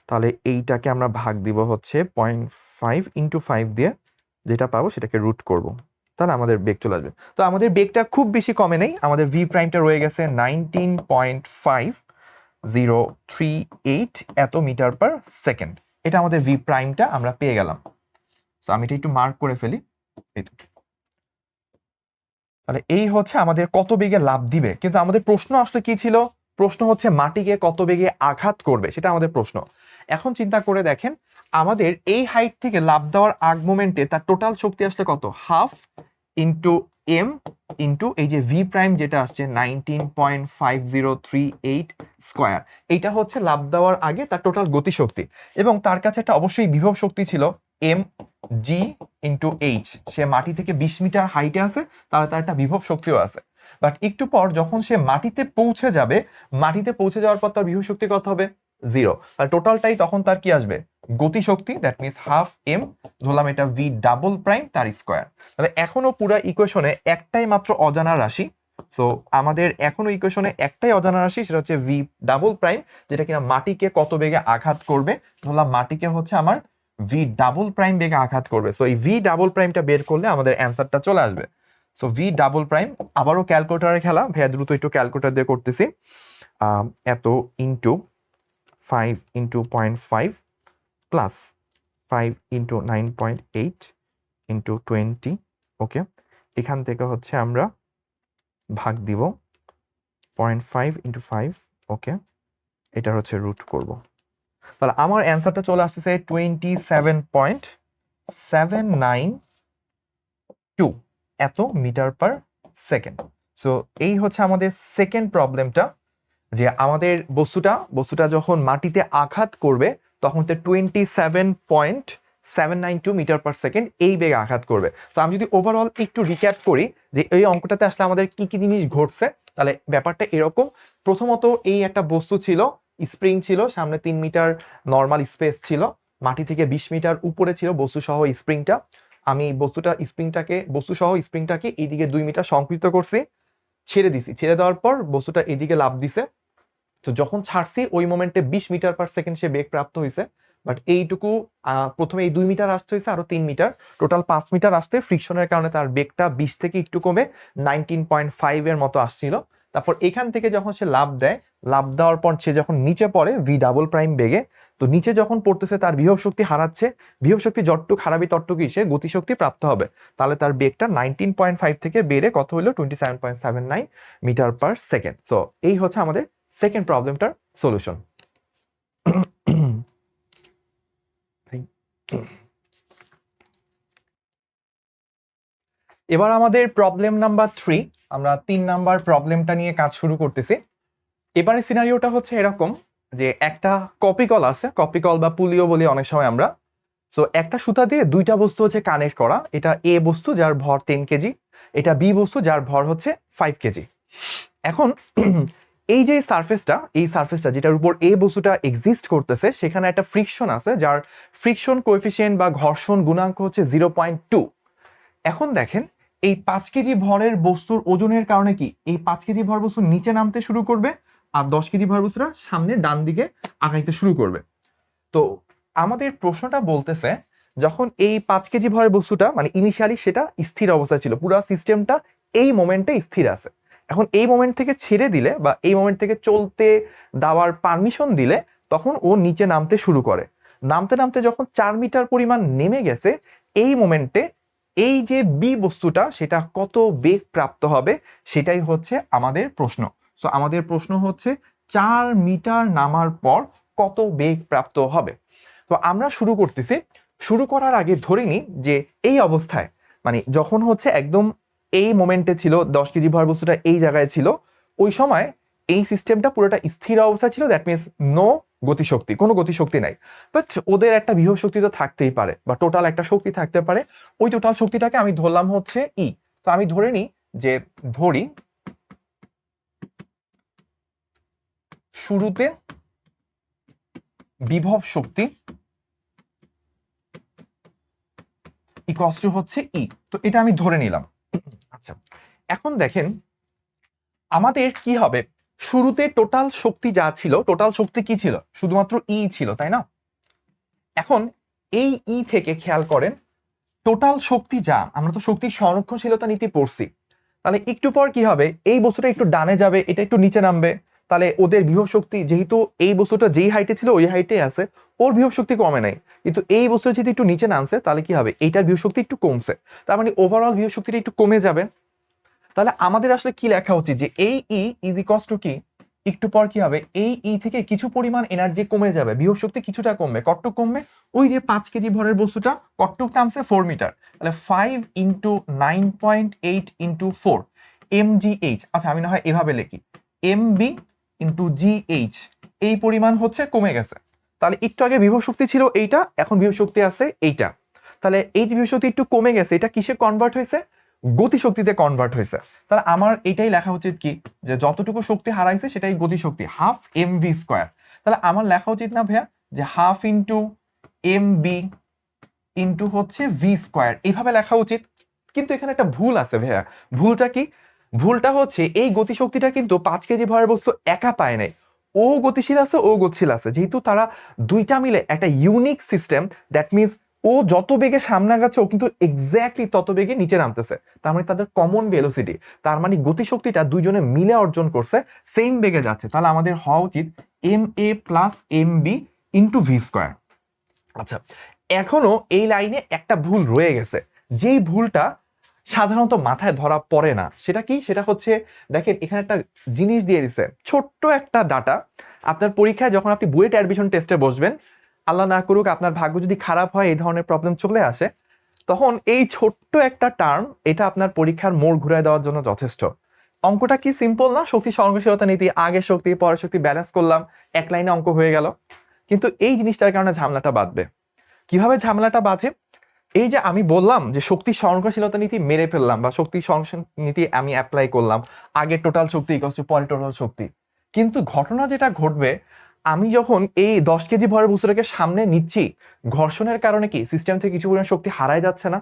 Speaker 1: তাহলে এইটাকে আমরা ভাগ দিব হচ্ছে 0.5 ইন্টু 5 দিয়ে, যেটা পাবো সেটাকে রুট করব, তাহলে আমাদের বেগ চলে আসবে। তো আমাদের বেগটা খুব বেশি কমে নেই, আমাদের ভি প্রাইমটা রয়ে গেছে 19.5038 এত মিটার পার সেকেন্ড। এটা আমাদের ভি প্রাইমটা আমরা পেয়ে গেলাম। তো আমি এটা একটু মার্ক করে ফেলি। তাহলে এই হচ্ছে আমাদের কত বেগে লাফ দিবে, কিন্তু আমাদের প্রশ্ন আসলে কি ছিল? প্রশ্ন হচ্ছে মাটিকে কত বেগে আঘাত করবে, সেটা আমাদের প্রশ্ন। এখন চিন্তা করে দেখেন, আমাদের এই হাইট থেকে লাফ দেওয়ার আগ মোমেন্টে তার টোটাল শক্তি আসলে কত? হাফ ইন্টু এম ইন্টু এই যে ভি প্রাইম যেটা আসছে 19.5038 স্কোয়ার, এইটা হচ্ছে লাফ দেওয়ার আগে তার টোটাল গতিশক্তি। এবং তার কাছে একটা অবশ্যই বিভব শক্তি ছিল এম জি ইন্টু এইচ। সে মাটি থেকে 20 মিটার হাইটে আছে, তাহলে তার একটা বিভব শক্তিও আছে। বাট একটু পর যখন সে মাটিতে পৌঁছে যাবে, মাটিতে পৌঁছে যাওয়ার পর তার বিভব শক্তি কত হবে? 0। আর টোটালটাই তখন তার কি আসবে? গতিশক্তি, দ্যাট মিনস হাফ এম, ধরলাম এটা ভি ডাবল প্রাইম তার স্কোয়ার। তাহলে এখনো পুরো ইকুয়েশনে একটাই মাত্র অজানা রাশি। সো আমাদের এখনো ইকুয়েশনে একটাই অজানা রাশি, সেটা হচ্ছে ভি ডাবল প্রাইম, যেটা কিনা মাটিকে কত বেগে আঘাত করবে। ধরলাম মাটিকে হচ্ছে আমার ভি ডাবল প্রাইম বেগে আঘাত করবে। সো এই ভি ডাবল প্রাইমটা বের করলে আমাদের অ্যান্সারটা চলে আসবে। সো ভি ডাবল প্রাইম, আবারও ক্যালকুলেটারের খেলা, ভাইয়া দ্রুত একটু ক্যালকুলেটার দিয়ে করতেছি। এত into 5 into 0.5 plus 5 into 9.8 into 20, ওকে। এখান থেকে হচ্ছে আমরা ভাগ দিব 0.5 ইন্টু 5, ওকে, এটা হচ্ছে রুট করব। তাহলে আমার অ্যান্সারটা চলে আসতেছে 27.792 এত মিটার পার সেকেন্ড। সো এই হচ্ছে আমাদের সেকেন্ড প্রবলেমটা, যে আমাদের বস্তুটা যখন মাটিতে আঘাত করবে তখন তো 792 মিটার পার সেকেন্ড এই বেগে আঘাত করবে। তো আমি যদি ওভারঅল একটু রিক্যাপ করি যে এই অঙ্কটাতে আসলে আমাদের কি কি জিনিস ঘটছে, তাহলে ব্যাপারটা এরকম। প্রথমত এই একটা বস্তু ছিল, স্প্রিং ছিল, সামনে 3 মিটার নর্মাল স্পেস ছিল, মাটি থেকে 20 মিটার উপরে ছিল বস্তু সহ স্প্রিংটা। আমি বস্তু সহ স্প্রিংটাকে এইদিকে 2 মিটার সংকুচিত করছি, ছেড়ে দিছি, ছেড়ে দেওয়ার পর বস্তুটা এদিকে লাফ দিছে। তো যখন ছাড়ছি ওই মোমেন্টে 20 মিটার পার সেকেন্ড সে বেগ প্রাপ্ত হয়েছে, বাট এইটুকু প্রথমে এই 2 মিটার আসতে হয়েছে, আরো 3 মিটার, টোটাল 5 মিটার আসতে ফ্রিকশনের কারণে তার বেগটা 20 থেকে একটু কমে 19.5 এর মতো আসছিল। তারপর এখান থেকে যখন সে লাফ দেয়, লাফ দেওয়ার পর সে যখন নিচে পড়ে ভি ডাবল প্রাইম বেগে, তো নিচে যখন পড়তেছে তার বিভব শক্তি হারাচ্ছে, বিভব শক্তি যতটুকু হারাবে ততটুকুই সে গতিশক্তি প্রাপ্ত হবে। তাহলে তার বেগটা 19.5 থেকে বেড়ে কত হলো 27.79 মিটার পার সেকেন্ড। সো এই হচ্ছে আমাদের সেকেন্ড প্রবলেমটার সলিউশন। এবার আমাদের প্রবলেম নাম্বার 3, আমরা 3 নাম্বার প্রবলেমটা নিয়ে কাজ শুরু করতেছি। এবারে সিনারিওটা হচ্ছে এরকম যে একটা কপিকল আছে, কপিকল বা পুলিও বলি অনেক সময় আমরা। সো একটা সুতা দিয়ে দুইটা বস্তু হচ্ছে কানেক্ট করা, এটা এ বস্তু যার ভর 10 কেজি, এটা বি বস্তু যার ভর হচ্ছে 5 কেজি। এখন এই যে সারফেসটা যেটার উপর এই বস্তুটা এক্সিস্ট করতেছে, সেখানে একটা ফ্রিকশন আছে যার ফ্রিকশন কোএফিসিয়েন্ট বা ঘর্ষণ গুণাঙ্ক হচ্ছে 0.2। এখন দেখেন এই 5 কেজি ভরের বস্তুর ওজনের কারণে কি এই 5 কেজি ভর বস্তু নিচে নামতে শুরু করবে, আর 10 কেজি ভর বস্তুটা সামনে ডান দিকে আগাইতে শুরু করবে। তো আমাদের প্রশ্নটা বলতেছে যখন এই 5 কেজি ভরের বস্তুটা মানে ইনিশিয়ালি সেটা স্থির অবস্থায় ছিল, পুরো সিস্টেমটা এই মোমেন্টে স্থির আছে, এখন এই মোমেন্ট থেকে ছেড়ে দিলে বা এই মোমেন্ট থেকে চলতে দেওয়ার পারমিশন দিলে তখন ও নিচে নামতে শুরু করে। নামতে নামতে যখন 4 মিটার পরিমাণ নেমে গেছে, এই মোমেন্টে এই যে বি বস্তুটা সেটা কত বেগ প্রাপ্ত হবে সেটাই হচ্ছে আমাদের প্রশ্ন। সো আমাদের প্রশ্ন হচ্ছে 4 মিটার নামার পর কত বেগ প্রাপ্ত হবে। তো আমরা শুরু করতেছি। শুরু করার আগে ধরে নিই যে এই অবস্থায় মানে যখন হচ্ছে একদম এই মোমেন্টে ছিল 10 কেজি ভর বস্তুটা এই জায়গায় ছিল, ওই সময় এই সিস্টেমটা পুরোটা স্থির অবস্থা ছিল, দ্যাট মিনস নো গতিশক্তি, কোনো গতিশক্তি নাই। বাট ওদের একটা বিভব শক্তি তো থাকতেই পারে বা টোটাল একটা শক্তি থাকতে পারে, ওই টোটাল শক্তিটাকে আমি ধরলাম হচ্ছে ই। তো আমি ধরে নিই যে ধরি শুরুতে বিভব শক্তি ইকুয়ালস টু হচ্ছে ই। তো এটা আমি ধরে নিলাম। আচ্ছা, এখন দেখেন আমাদের কি হবে, শুরুতে টোটাল শক্তি যা ছিল, টোটাল শক্তি কি ছিল, শুধুমাত্র ই ছিল, তাই না? এখন এই ই থেকে খেয়াল করেন টোটাল শক্তি যা, আমরা তো শক্তির সংরক্ষণশীলতা নীতি পড়ছি, তাহলে একটু পর কি হবে, এই বস্তুটা একটু ডানে যাবে, এটা একটু নিচে নামবে, তাহলে ওদের বিভব শক্তি যেহেতু এই বস্তুটা যেই হাইটে ছিল ওই হাইটে আছে, ওর বিভব শক্তি কমে নাই, কিন্তু এই বস্তুটা যদি একটু নিচে নামছে তাহলে কি হবে, এইটার বিভব শক্তি একটু কমছে, তার মানে ওভারঅল বিভব শক্তিটা একটু কমে যাবে। তাহলে আমাদের আসলে কি লেখা উচিত যে এই ই ইজ ইকুয়ালস টু কি, একটু পর কি হবে, এই ই থেকে কিছু পরিমাণ এনার্জি কমে যাবে, বিভব শক্তি কিছুটা কমবে, কতটুক কমবে, ওই যে 5 কেজি ভরের বস্তুটা কতটুক নামছে 4 মিটার, তাহলে 5 ইন্টু 9.8 ইন্টু 4 mgh। আচ্ছা আমি না হয় এভাবে লিখি mb ইন্টু gh, এই পরিমাণ হচ্ছে কমে গেছে। তাহলে একটু আগে বিভব শক্তি ছিল এইটা, এখন বিভব শক্তি আছে এইটা, তাহলে এই যে বিভব শক্তি একটু কমে গেছে, এটা কিসে কনভার্ট হয়েছে, গতিশক্তিতে কনভার্ট হয়েছে। তাহলে আমার এটাই লেখা উচিত কি, যে যতটুকু শক্তি হারাইছে সেটাই গতিশক্তি, হাফ এম ভি স্কোয়ার। তাহলে আমার লেখা উচিত না ভাইয়া যে half into m B into হচ্ছে ভি স্কোয়ার, এইভাবে লেখা উচিত, কিন্তু এখানে একটা ভুল আছে ভাইয়া। ভুলটা কি, ভুলটা হচ্ছে এই গতিশক্তিটা কিন্তু 5 কেজি ভরের বস্তু একা পায় নাই, ও গতিশীল আছে ও গতিশীল আছে, যেহেতু তারা দুইটা মিলে একটা ইউনিক সিস্টেম, দ্যাট মিনস ও যত বেগে সামনে আগাচ্ছে ও কিন্তু এক্স্যাক্টলি তত বেগে নিচে নামতেছে, তার মানে তাদের কমন ভেলোসিটি, তার মানে গতিশক্তিটা দুইজনে মিলে অর্জন করছে, সেম বেগে যাচ্ছে। তাহলে আমাদের হওয়া উচিত M A plus M B into V square. আচ্ছা, এখনো এই লাইনে একটা ভুল রয়ে গেছে, যেই ভুলটা সাধারণত মাথায় ধরা পড়ে না, সেটা কি, সেটা হচ্ছে দেখেন এখানে একটা জিনিস দিয়ে দিছে, ছোট্ট একটা ডাটা। আপনার পরীক্ষায় যখন আপনি বুয়েট অ্যাডমিশন টেস্টে বসবেন, আল্লাহ না করুক আপনার ভাগ্য যদি খারাপ হয় এই ধরনের প্রবলেম চলে আসে, তখন এই ছোট্ট একটা টার্ম এটা আপনার পরীক্ষার মোড় ঘুরে দেওয়ার জন্য যথেষ্ট। অঙ্কটা কি সিম্পল না, শক্তি সংরক্ষণশীলতা নীতি, আগের শক্তি পরের শক্তি ব্যালেন্স করলাম, এক লাইনে অঙ্ক হয়ে গেল, কিন্তু এই জিনিসটার কারণে ঝামেলাটা বাঁধবে। কিভাবে ঝামেলাটা বাঁধে? এই যে আমি বললাম যে শক্তি সংরক্ষণশীলতা নীতি মেরে ফেললাম বা শক্তি সংরক্ষণ নীতি আমি অ্যাপ্লাই করলাম, আগে টোটাল শক্তি ইকুয়ালস টু পরে টোটাল শক্তি, কিন্তু ঘটনা যেটা ঘটবে, আমি যখন এই 10 কেজি ভরের বস্তুটাকে সামনে নিচ্ছি, ঘর্ষণের কারণে কি সিস্টেম থেকে কিছু পরিমাণ শক্তি হারায় যাচ্ছে না?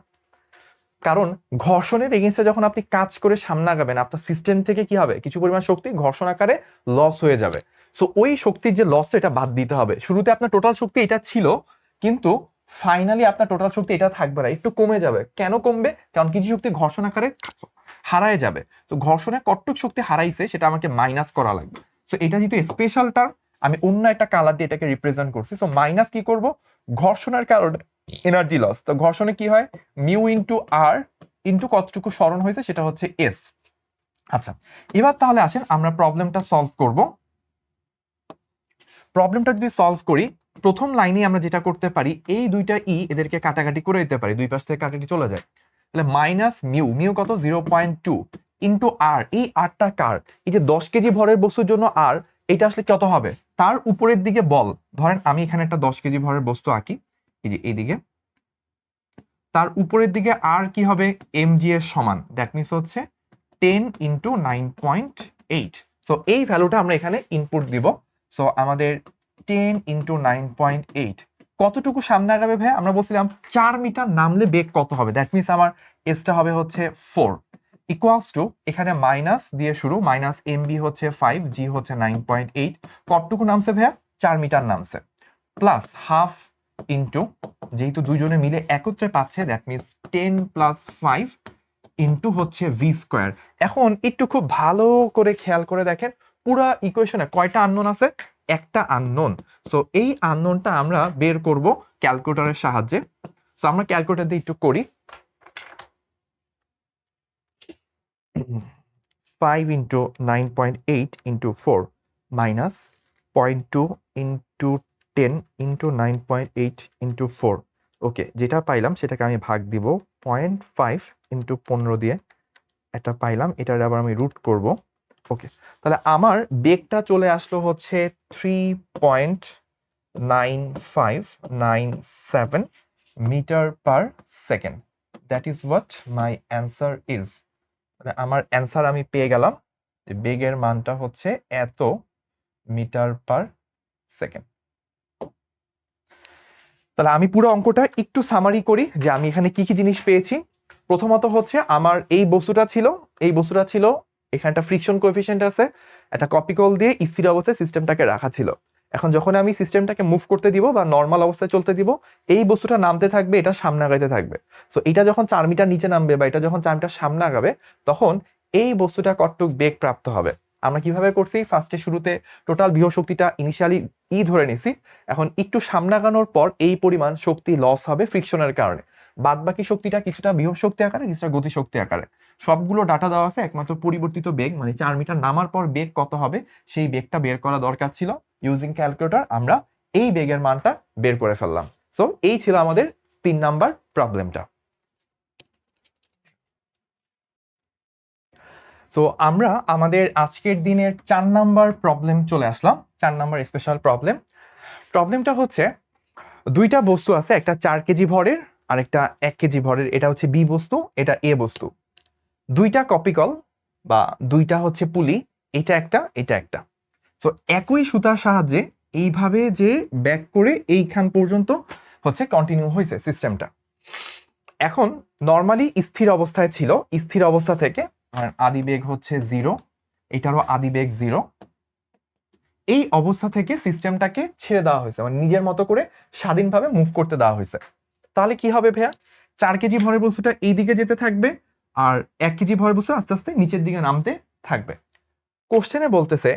Speaker 1: কারণ ঘর্ষণের এগেইনস্টে যখন আপনি কাজ করে সামনে আগাবেন, আপনার সিস্টেম থেকে কি হবে, কিছু পরিমাণ শক্তি ঘর্ষণ আকারে লস হয়ে যাবে। সো ওই শক্তির যে লস, এটা বাদ দিতে হবে। শুরুতে আপনার টোটাল শক্তি এটা ছিল, কিন্তু ফাইনালি আপনার টোটাল শক্তি এটা থাকবে না, একটু কমে যাবে। কেন কমবে? কারণ কিছু শক্তি ঘর্ষণ আকারে হারায় যাবে। তো ঘর্ষণে কতটুক শক্তি হারাইছে সেটা আমাকে মাইনাস করা লাগবে। সো এটা যেহেতু স্পেশাল টার্ম, আমি অন্য একটা কালার দিয়ে এটাকে রিপ্রেজেন্ট করছি। সো মাইনাস কি করব, ঘর্ষণের কারণে এনার্জি লস। তো ঘর্ষণে কি হয়, মিউ ইন্টু আর ইন্টু কতটুকু সরণ হয়েছে সেটা হচ্ছে এস। আচ্ছা, এবার তাহলে আসেন আমরা প্রবলেমটা সলভ করব। প্রবলেমটা যদি সলভ করি, প্রথম লাইনে আমরা যেটা করতে পারি, এই দুইটা ই এদেরকে কাটাকাটি করে দিতে পারি, দুই পাশ থেকে কাটাকাটি চলে যায়। তাহলে মাইনাস মিউ, মিউ কত 0.2 ইন্টু আর, এই আরটা কার, এই যে 10 কেজি ভরের বস্তুর জন্য আর, এটা আসলে কত হবে, তার উপরের দিকে বল। ধরেন আমি এখানে একটা 10 কেজি ভরের বস্তু আঁকি, এই যে এইদিকে, তার উপরের দিকে আর কি হবে, এমজি এর সমান, দ্যাট মিনস হচ্ছে 10 ইন্টু 9.8। সো এই ভ্যালুটা আমরা এখানে ইনপুট দিব। সো আমাদের 10 ইন্টু 9.8 কতটুকু সামনে আগাবে ভাই? আমরা বলছিলাম 4 মিটার নামলে বেগ কত হবে, দ্যাট মিনস আমার এসটা হবে হচ্ছে 4 ইকুয়ালস টু, এখানে মাইনাস দিয়ে শুরু, মাইনাস এমবি হচ্ছে 5, জি হচ্ছে 9.8, কতটুকু নামছে ভাইয়া? 4 মিটার নামছে, প্লাস হাফ ইন্টু, যেহেতু দুইজনে মিলে একত্রে পাচ্ছে, দ্যাট মিনস 10 প্লাস 5 ইন্টু হচ্ছে ভি স্কোয়ার। এখন একটু খুব ভালো করে খেয়াল করে দেখেন, পুরা ইকুয়েশনে কয়টা আননোন আছে? একটা আননোন। সো এই আননোনটা আমরা বের করব ক্যালকুলেটরের সাহায্যে। সো আমরা ক্যালকুলেটর দিয়ে একটু করি। 5 into 9.8 into 4 minus 0.2 into 10 into 9.8 into 4। ওকে, যেটা পাইলাম সেটাকে আমি ভাগ দিব 0.5 ইন্টু 15 দিয়ে, এটা পাইলাম, এটার আবার আমি রুট করব। ওকে, তাহলে আমার বেগটা চলে আসলো হচ্ছে 3.9597 metre per second. That is what my answer is. আমার অ্যান্সার আমি পেয়ে গেলাম যে বেগের মানটা হচ্ছে এত মিটার পার সেকেন্ড। তাহলে আমি পুরো অঙ্কটা একটু সামারি করি যে আমি এখানে কি কি জিনিস পেয়েছি। প্রথমত হচ্ছে আমার এই বস্তুটা ছিল, এখানে একটা ফ্রিকশন কোএফিসিয়েন্ট আছে, একটা কপি কল দিয়ে স্থির অবস্থায় সিস্টেমটাকে রাখা ছিল। এখন যখন আমি সিস্টেমটাকে মুভ করতে দিব বা নর্মাল অবস্থায় চলতে দিব, এই বস্তুটা নামতে থাকবে, এটা সামনে আগাইতে থাকবে। সো এটা যখন 4 মিটার নিচে নামবে বা এটা যখন 4 মিটার সামনে আগাবে, তখন এই বস্তুটা কতটুক বেগ প্রাপ্ত হবে। আমরা কিভাবে করছি, ফার্স্টে শুরুতে টোটাল বিভব শক্তিটা ইনিশিয়ালি ই ধরে নিছি, এখন একটু সামনে আগানোর পর এই পরিমাণ শক্তি লস হবে ফ্রিকশনের কারণে, বাদ বাকি শক্তিটা কিছুটা বিভব শক্তি আকারে, কিছুটা গতি শক্তি আকারে, সবগুলো ডাটা দেওয়া আছে। একমাত্র পরিবর্তিত বেগ মানে 4 মিটার নামার পর বেগ কত হবে, সেই বেগটা বের করা দরকার ছিল। ইউজিং ক্যালকুলেটর আমরা এই বেগের মানটা বের করে ফেললাম। সো এই ছিল আমাদের 3 নাম্বার প্রবলেমটা। সো আমরা আমাদের আজকের দিনের 4 নাম্বার প্রবলেম চলে আসলাম, 4 নাম্বার স্পেশাল প্রবলেম। প্রবলেমটা হচ্ছে, দুইটা বস্তু আছে, একটা 4 কেজি ভরের আর একটা 1 কেজি ভরের, এটা হচ্ছে বি বস্তু, এটা এ বস্তু। দুইটা কপিকল বা দুইটা হচ্ছে পুলি, এটা একটা। তো একই সুতার সাহায্যে এইভাবে যে ব্যাক করে এইখান পর্যন্ত হচ্ছে কন্টিনিউ হয়েছে সিস্টেমটা। এখন নর্মালি স্থির অবস্থায় ছিল, স্থির অবস্থা থেকে আদি বেগ হচ্ছে 0, এটারও আদি বেগ 0, এই অবস্থা থেকে সিস্টেমটাকে ছেড়ে দেওয়া হয়েছে, মানে নিজের মতো করে স্বাধীনভাবে মুভ করতে দেওয়া হয়েছে। তাহলে কি হবে ভাইয়া, 4 কেজি ভরের বস্তুটা এই দিকে যেতে থাকবে আর 1 কেজি ভরের বস্তু আস্তে আস্তে নিচের দিকে নামতে থাকবে। কোশ্চেনে বলতেছে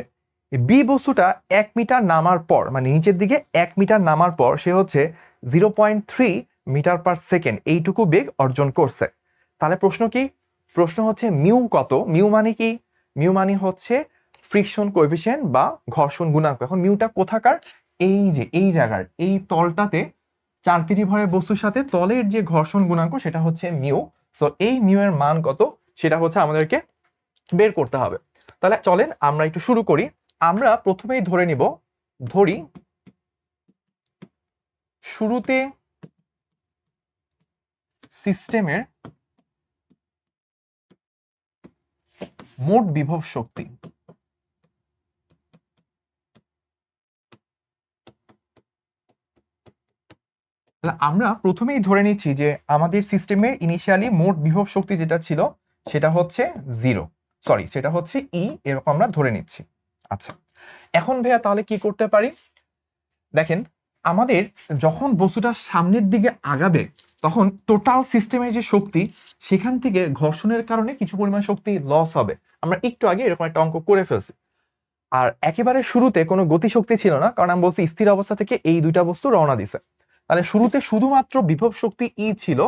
Speaker 1: বি বস্তুটা 1 মিটার নামার পর, মানে নিচের দিকে 1 মিটার নামার পর সে হচ্ছে 0.3 মিটার পার সেকেন্ড এইটুকু বেগ অর্জন করছে। তাহলে প্রশ্ন কি, প্রশ্ন হচ্ছে মিউ কত। মিউ মানে কি, মিউ মানে হচ্ছে ফ্রিকশন কোএফিসিয়েন্ট বা ঘর্ষণ গুণাঙ্ক। এখন মিউটা কোথাকার, এই যে এই জায়গার এই তলটাতে 4 কেজি ভরের বস্তুর সাথে তলের যে ঘর্ষণ গুণাঙ্ক সেটা হচ্ছে মিউ। সো এই মিউ এর মান কত সেটা হচ্ছে আমাদেরকে বের করতে হবে। তাহলে চলেন আমরা একটু শুরু করি। আমরা প্রথমেই ধরি শুরুতে সিস্টেমের মোট বিভব শক্তি। আমরা প্রথমেই ধরে নিচ্ছি যে আমাদের সিস্টেমের ইনিশিয়ালি মোট বিভব শক্তি যেটা ছিল সেটা হচ্ছে 0, সরি সেটা হচ্ছে ই, এরকম আমরা ধরে নিচ্ছি। আচ্ছা, এখন ভাইয়া তাহলে কি করতে পারি? দেখেন, আমাদের যখন বস্তুটা সামনের দিকে আগাবে তখন টোটাল সিস্টেমের যে শক্তি সেখান থেকে ঘর্ষণের কারণে কিছু পরিমাণ শক্তি লস হবে। আমরা একটু আগে এরকম একটা অঙ্ক করে ফেলছি। আর একেবারে শুরুতে কোনো গতিশক্তি ছিল না, কারণ আমি বলছি স্থির অবস্থা থেকে এই দুইটা বস্তু রওনা দিছে। তাহলে শুরুতে শুধুমাত্র বিভব শক্তি ই ছিল।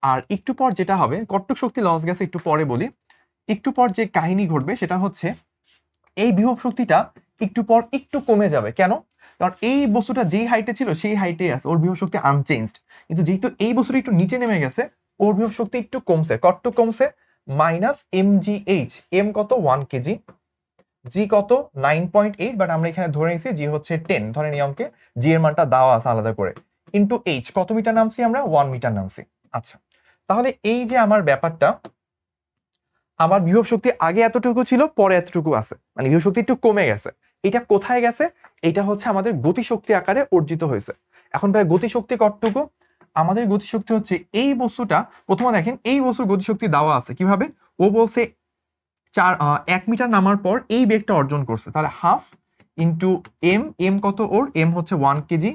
Speaker 1: আর একটু পর যেটা হবে, কতটুক শক্তি লস গেছে একটু পরে বলি। একটু পর যে কাহিনী ঘটবে সেটা হচ্ছে এই বিভব শক্তিটা একটু পর একটু কমে যাবে। কেন? কারণ এই বস্তুটা যেই হাইটে ছিল সেই হাইটে আছে, ওর বিভব শক্তি আনচেঞ্জড। কিন্তু যেহেতু এই বস্তুটা একটু নিচে নেমে গেছে, ওর বিভব শক্তি একটু কমছে। কতটুক কমছে? -mgh। এম কত? 1 কেজি। জি কত? 9.8, বাট আমরা এখানে ধরে নিয়েছি জি হচ্ছে 10, ধরে নিই অঙ্কে জি এর মানটা দেওয়া আছে আলাদা করে। ইন্টু এইচ, কত মিটার নামছি আমরা? 1 মিটার নামছি। আচ্ছা, তাহলে এই যে আমার ব্যাপারটা, আমার বিভব শক্তি আগে এতটুকু ছিল, পরে এতটুকু আছে, মানে বিভব শক্তি একটু কমে গেছে। এটা কোথায় গেছে? এটা হচ্ছে আমাদের গতিশক্তি আকারে অর্জিত হয়েছে। এখন ভাই গতিশক্তি কতটুকু? আমাদের গতিশক্তি হচ্ছে এই বস্তুটা, প্রথমে দেখেন এই বস্তুর গতিশক্তি দেওয়া আছে কিভাবে। ও বলছে 1 মিটার নামার পর এই বেগটা অর্জন করছে, তাহলে হাফ ইন্টু এম, এম কত ওর? এম হচ্ছে 1 কেজি,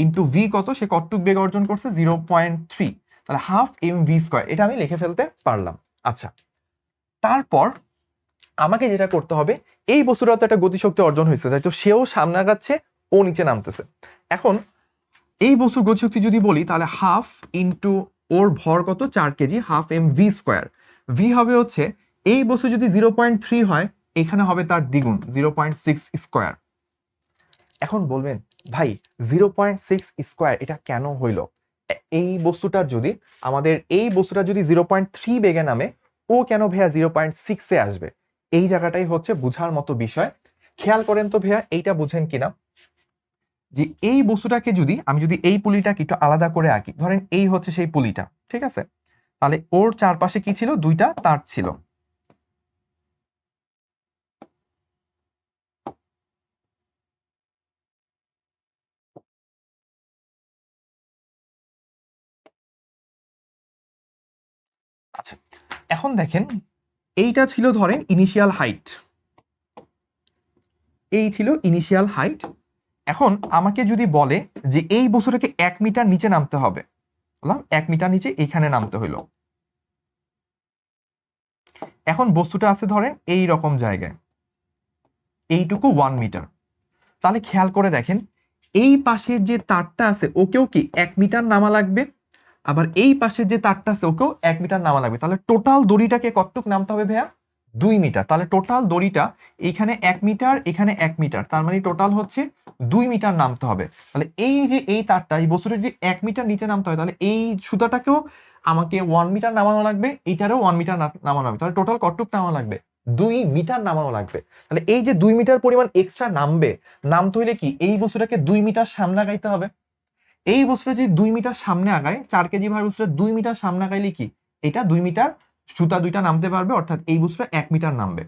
Speaker 1: ইন্টু ভি কত? সে কতটুক বেগ অর্জন করছে? 0.3, তাহলে হাফ এম ভি স্কয়ার। এটা আমি লিখে ফেলতে পারলাম। আচ্ছা, তারপর আমাকে যেটা করতে হবে, এই বস্তুটা তো একটা গতিশক্তি অর্জন হয়েছে, তাই তো সেও সামনে আগাচ্ছে, ও নিচে নামতেছে। এখন এই বস্তুর গতিশক্তি যদি বলি তাহলে হাফ ইন্টু ওর ভর কত? 4 KG, half m V square. V হবে হচ্ছে এই বস্তু যদি 0.3 হয়, এখানে হবে তার দ্বিগুণ 0.6 স্কোয়ার। এখন বলবেন ভাই 0.6 স্কোয়ার এটা কেন হইল? এই বস্তুটার যদি এই বস্তুটা যদি 0.3 বেগে নামে, ও কেন ভাইয়া 0.6-এ আসবে? এই জায়গাটাই হচ্ছে বুঝার মতো বিষয়। খেয়াল করেন তো ভাইয়া, এইটা বুঝেন কিনা যে এই বস্তুটাকে আমি যদি এই পুলিটাকে একটু আলাদা করে আঁকি, ধরেন এই হচ্ছে সেই পুলিটা, ঠিক আছে? তাহলে ওর চারপাশে কি ছিল? দুইটা তার ছিল। আচ্ছা, এখন দেখেন এইটা ছিল ধরেন ইনিশিয়াল হাইট, এই ছিল ইনিশিয়াল হাইট। এখন আমাকে যদি বলে যে এই বস্তুটাকে 1 মিটার নিচে নামতে হবে, বললাম 1 মিটার নিচে এখানে নামতে হইলো। এখন বস্তুটা আছে ধরেন এই রকম জায়গায়, এইটুকু 1 মিটার। তাহলে খেয়াল করে দেখেন এই পাশের যে তারটা আছে ওকেও কি 1 মিটার নামা লাগবে, আবার এই পাশের যে তারটা আছে ওকেও 1 মিটার নামা লাগবে। তাহলে টোটাল দড়িটাকে কতটুক নামতে হবে ভাইয়া? 2 মিটার। তাহলে টোটাল দড়িটা এখানে 1 মিটার, এখানে 1 মিটার, তার মানে টোটাল হচ্ছে 2 মিটার নামতে হবে। তাহলে এই যে এই তারটা, এই বস্তুটা যদি 1 মিটার নিচে নামতে হয়, তাহলে এই সুতাটাকেও আমাকে 1 মিটার নামানো লাগবে, এইটারও 1 মিটার নামানো লাগবে। তাহলে টোটাল কতটুক নামানো লাগবে? 2 মিটার নামানো লাগবে। তাহলে এই যে 2 মিটার পরিমাণ এক্সট্রা নামতে হইলে কি এই বস্তুটাকে 2 মিটার সামনে আগাইতে হবে। এই বস্তুটা যদি 2 মিটার সামনে আগায়, 4 কেজি ভার বস্তুটা 2 মিটার সামনে আগাইলে কি এটা 2 মিটার সুতা দুইটা নামতে পারবে, অর্থাৎ এই বস্তুটা 1 মিটার নামবে।